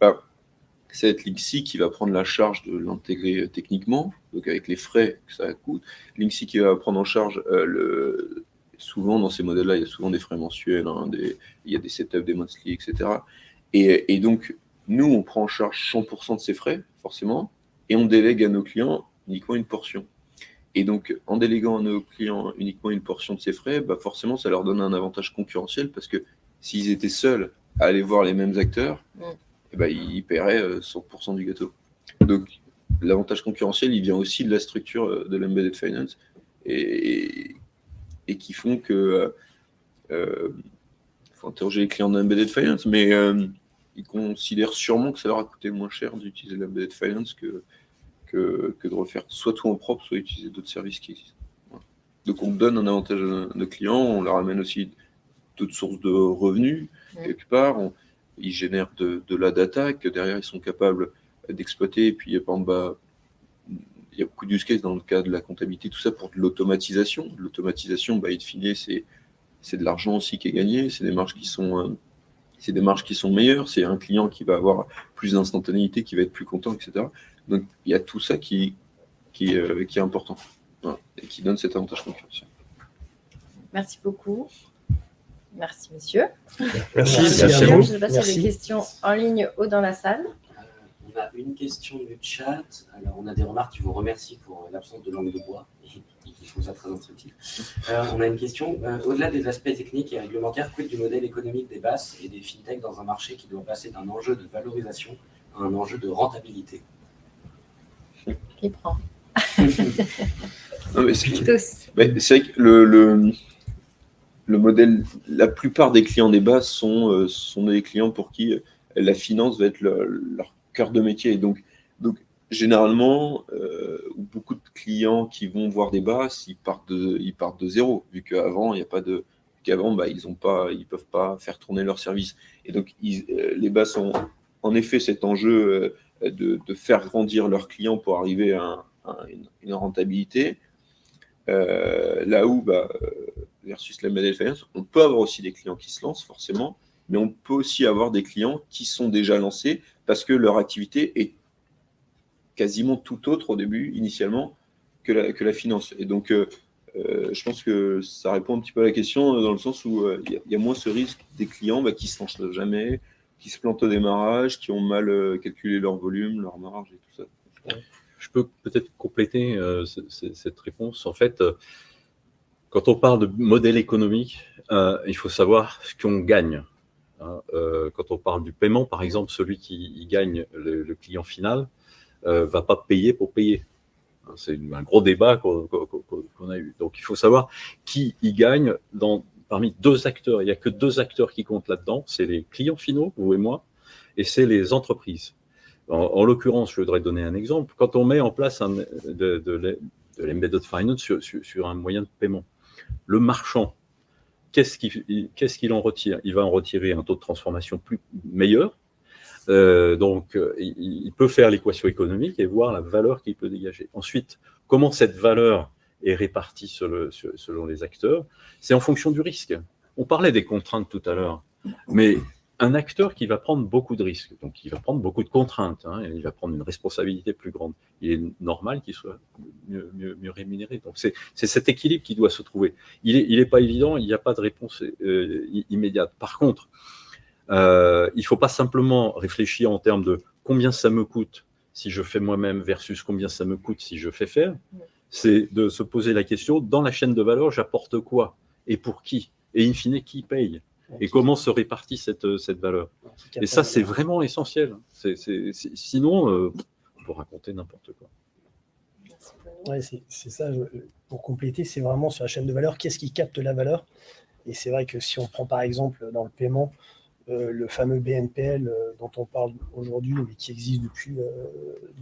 ça va être Linksy qui va prendre la charge de l'intégrer techniquement, donc avec les frais que ça coûte. Linksy qui va prendre en charge souvent dans ces modèles-là, il y a souvent des frais mensuels, il y a des setups, des monthly, etc. Et donc, nous, on prend en charge 100% de ces frais, forcément, et on délègue à nos clients uniquement une portion. Et donc, en déléguant à nos clients uniquement une portion de ces frais, forcément, ça leur donne un avantage concurrentiel, parce que s'ils étaient seuls à aller voir les mêmes acteurs, ils paieraient 100% du gâteau. Donc, l'avantage concurrentiel, il vient aussi de la structure de l'embedded finance et qui font que faut interroger les clients de l'embedded finance, mais ils considèrent sûrement que ça leur a coûté moins cher d'utiliser l'embedded finance que de refaire soit tout en propre, soit utiliser d'autres services qui existent. Voilà. Donc, on donne un avantage à nos clients, on leur amène aussi d'autres sources de revenus, quelque part. Ils génèrent de la data que derrière ils sont capables d'exploiter. Et puis, par exemple, il y a beaucoup de use cases dans le cas de la comptabilité, tout ça pour de l'automatisation. L'automatisation, in fine, c'est de l'argent aussi qui est gagné, c'est des marges qui sont meilleures, c'est un client qui va avoir plus d'instantanéité, qui va être plus content, etc. Donc, il y a tout ça qui est important, voilà, et qui donne cet avantage concurrentiel. Merci beaucoup. Merci, monsieur. Merci à vous. Je ne vous. sais pas s'il y a des questions en ligne ou dans la salle. On a une question du chat. Alors, on a des remarques qui vous remercient pour l'absence de langue de bois et qui trouvent ça très instructif. On a une question. Au-delà des aspects techniques et réglementaires, quid du modèle économique des BaaS et des fintechs dans un marché qui doit passer d'un enjeu de valorisation à un enjeu de rentabilité? Qui prend non, mais c'est vrai que le modèle, la plupart des clients des bases sont des clients pour qui la finance va être leur cœur de métier. Et donc généralement, beaucoup de clients qui vont voir des bases, ils partent de zéro, vu qu'avant, il n'y a pas de. Qu'avant, ils peuvent pas faire tourner leur service. Et donc, les bases ont en effet cet enjeu de faire grandir leurs clients pour arriver à une rentabilité. Là où, versus l'embedded finance, on peut avoir aussi des clients qui se lancent forcément, mais on peut aussi avoir des clients qui sont déjà lancés parce que leur activité est quasiment tout autre au début, initialement, que la finance. Et donc, je pense que ça répond un petit peu à la question dans le sens où il y a moins ce risque des clients qui se lancent jamais, qui se plantent au démarrage, qui ont mal calculé leur volume, leur marge et tout ça. Je peux peut-être compléter cette réponse. En fait, quand on parle de modèle économique, il faut savoir ce qu'on gagne. Quand on parle du paiement, par exemple, celui qui gagne le client final va pas payer pour payer. C'est un gros débat qu'on a eu. Donc, il faut savoir qui y gagne parmi deux acteurs. Il n'y a que deux acteurs qui comptent là-dedans. C'est les clients finaux, vous et moi, et c'est les entreprises. En l'occurrence, je voudrais donner un exemple. Quand on met en place de l'embedded finance sur un moyen de paiement, le marchand, qu'est-ce qu'il en retire? Il va en retirer un taux de transformation meilleur. Donc, il peut faire l'équation économique et voir la valeur qu'il peut dégager. Ensuite, comment cette valeur est répartie selon les acteurs? C'est en fonction du risque. On parlait des contraintes tout à l'heure, mais un acteur qui va prendre beaucoup de risques, donc il va prendre beaucoup de contraintes, et il va prendre une responsabilité plus grande. Il est normal qu'il soit mieux rémunéré. Donc, c'est cet équilibre qui doit se trouver. Il n'est pas évident, il n'y a pas de réponse immédiate. Par contre, il ne faut pas simplement réfléchir en termes de combien ça me coûte si je fais moi-même versus combien ça me coûte si je fais faire. C'est de se poser la question, dans la chaîne de valeur, j'apporte quoi et pour qui? Et in fine, qui paye? Et comment se répartit cette valeur? Et ça, c'est vraiment essentiel. Sinon, on peut raconter n'importe quoi. Ouais, c'est ça, pour compléter, c'est vraiment sur la chaîne de valeur, qu'est-ce qui capte la valeur? Et c'est vrai que si on prend par exemple dans le paiement, le fameux BNPL dont on parle aujourd'hui, mais qui existe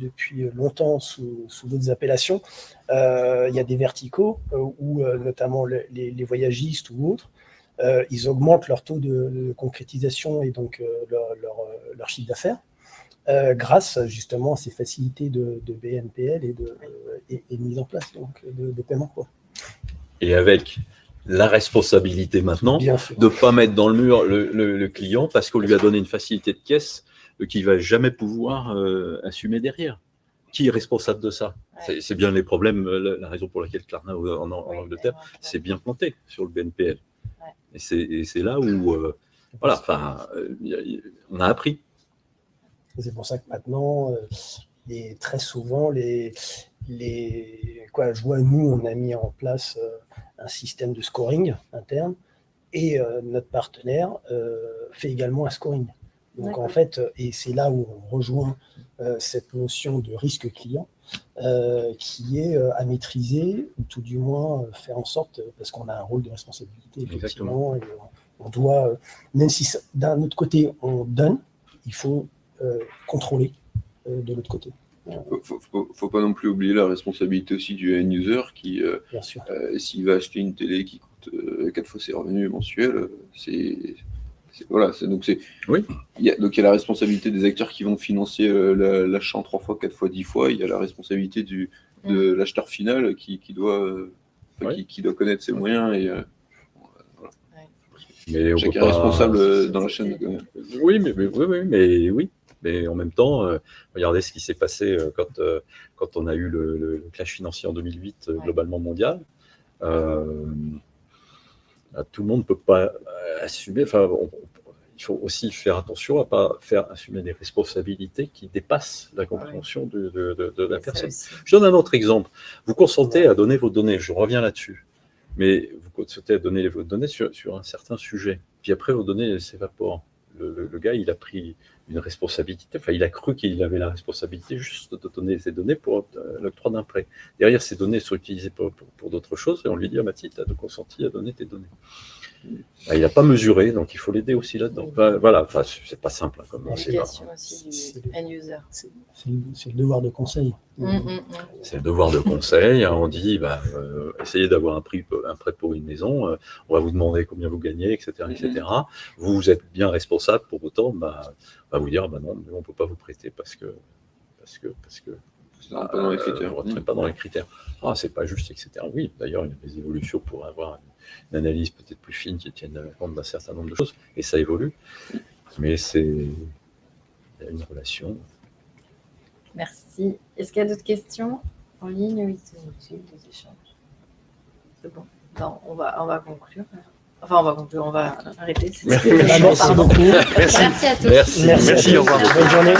depuis longtemps sous d'autres appellations, il y a des verticaux où notamment les voyagistes ou autres, ils augmentent leur taux de concrétisation et donc leur chiffre d'affaires grâce justement à ces facilités de BNPL et de mise en place donc, de paiement, quoi. Et avec la responsabilité maintenant de ne pas mettre dans le mur le client parce qu'on lui a donné une facilité de caisse qu'il ne va jamais pouvoir assumer derrière. Qui est responsable de ça? C'est bien les problèmes, la raison pour laquelle Klarna en Angleterre s'est bien planté sur le BNPL. Et c'est là où on a appris. C'est pour ça que maintenant, très souvent, je vois, nous, on a mis en place un système de scoring interne et notre partenaire fait également un scoring. Donc en fait, et c'est là où on rejoint cette notion de risque client qui est à maîtriser, ou tout du moins faire en sorte, parce qu'on a un rôle de responsabilité, effectivement, et on doit, même si d'un autre côté on donne, il faut contrôler de l'autre côté. Faut pas non plus oublier la responsabilité aussi du end user qui, s'il va acheter une télé qui coûte 4 fois ses revenus mensuels, donc il y a la responsabilité des acteurs qui vont financer l'achat en 3 fois, 4 fois, 10 fois. Il y a la responsabilité de l'acheteur final qui doit connaître ses moyens et mais chacun est responsable dans la chaîne. Mais en même temps, regardez ce qui s'est passé quand on a eu le clash financier en 2008 globalement mondial. Tout le monde ne peut pas assumer. Il faut aussi faire attention à ne pas faire assumer des responsabilités qui dépassent la compréhension de la personne. Je donne un autre exemple. Vous consentez à donner vos données, je reviens là-dessus, mais vous consentez à donner vos données sur un certain sujet. Puis après, vos données s'évaporent. Le gars, il a pris une responsabilité, il a cru qu'il avait la responsabilité juste de donner ses données pour l'octroi d'un prêt. Derrière, ces données sont utilisées pour d'autres choses et on lui dit « Ah, Mathilde, tu as consenti à donner tes données ». bah, il n'a pas mesuré, donc il faut l'aider aussi là-dedans. Enfin, voilà, enfin, c'est pas simple. Hein, comme c'est L'éducation aussi du end-user. C'est le devoir de conseil. le devoir de conseil. Hein, on dit, essayez d'avoir un prêt pour une maison. On va vous demander combien vous gagnez, etc., etc. Vous êtes bien responsable. Pour autant, on va vous dire, non, on ne peut pas vous prêter parce que Ça rentre pas dans les critères. on ne rentre pas dans les critères. Ah, c'est pas juste, etc. Oui, d'ailleurs, il y a des évolutions pour avoir une analyse peut-être plus fine qui tienne compte d'un certain nombre de choses, et ça évolue. Mais il y a une relation. Merci. Est-ce qu'il y a d'autres questions en ligne? Oui, c'est des échanges. C'est bon. Non, on va conclure. Enfin, on va conclure, on va arrêter. Merci beaucoup. Merci à tous. Merci, Merci, au revoir. Bonne journée.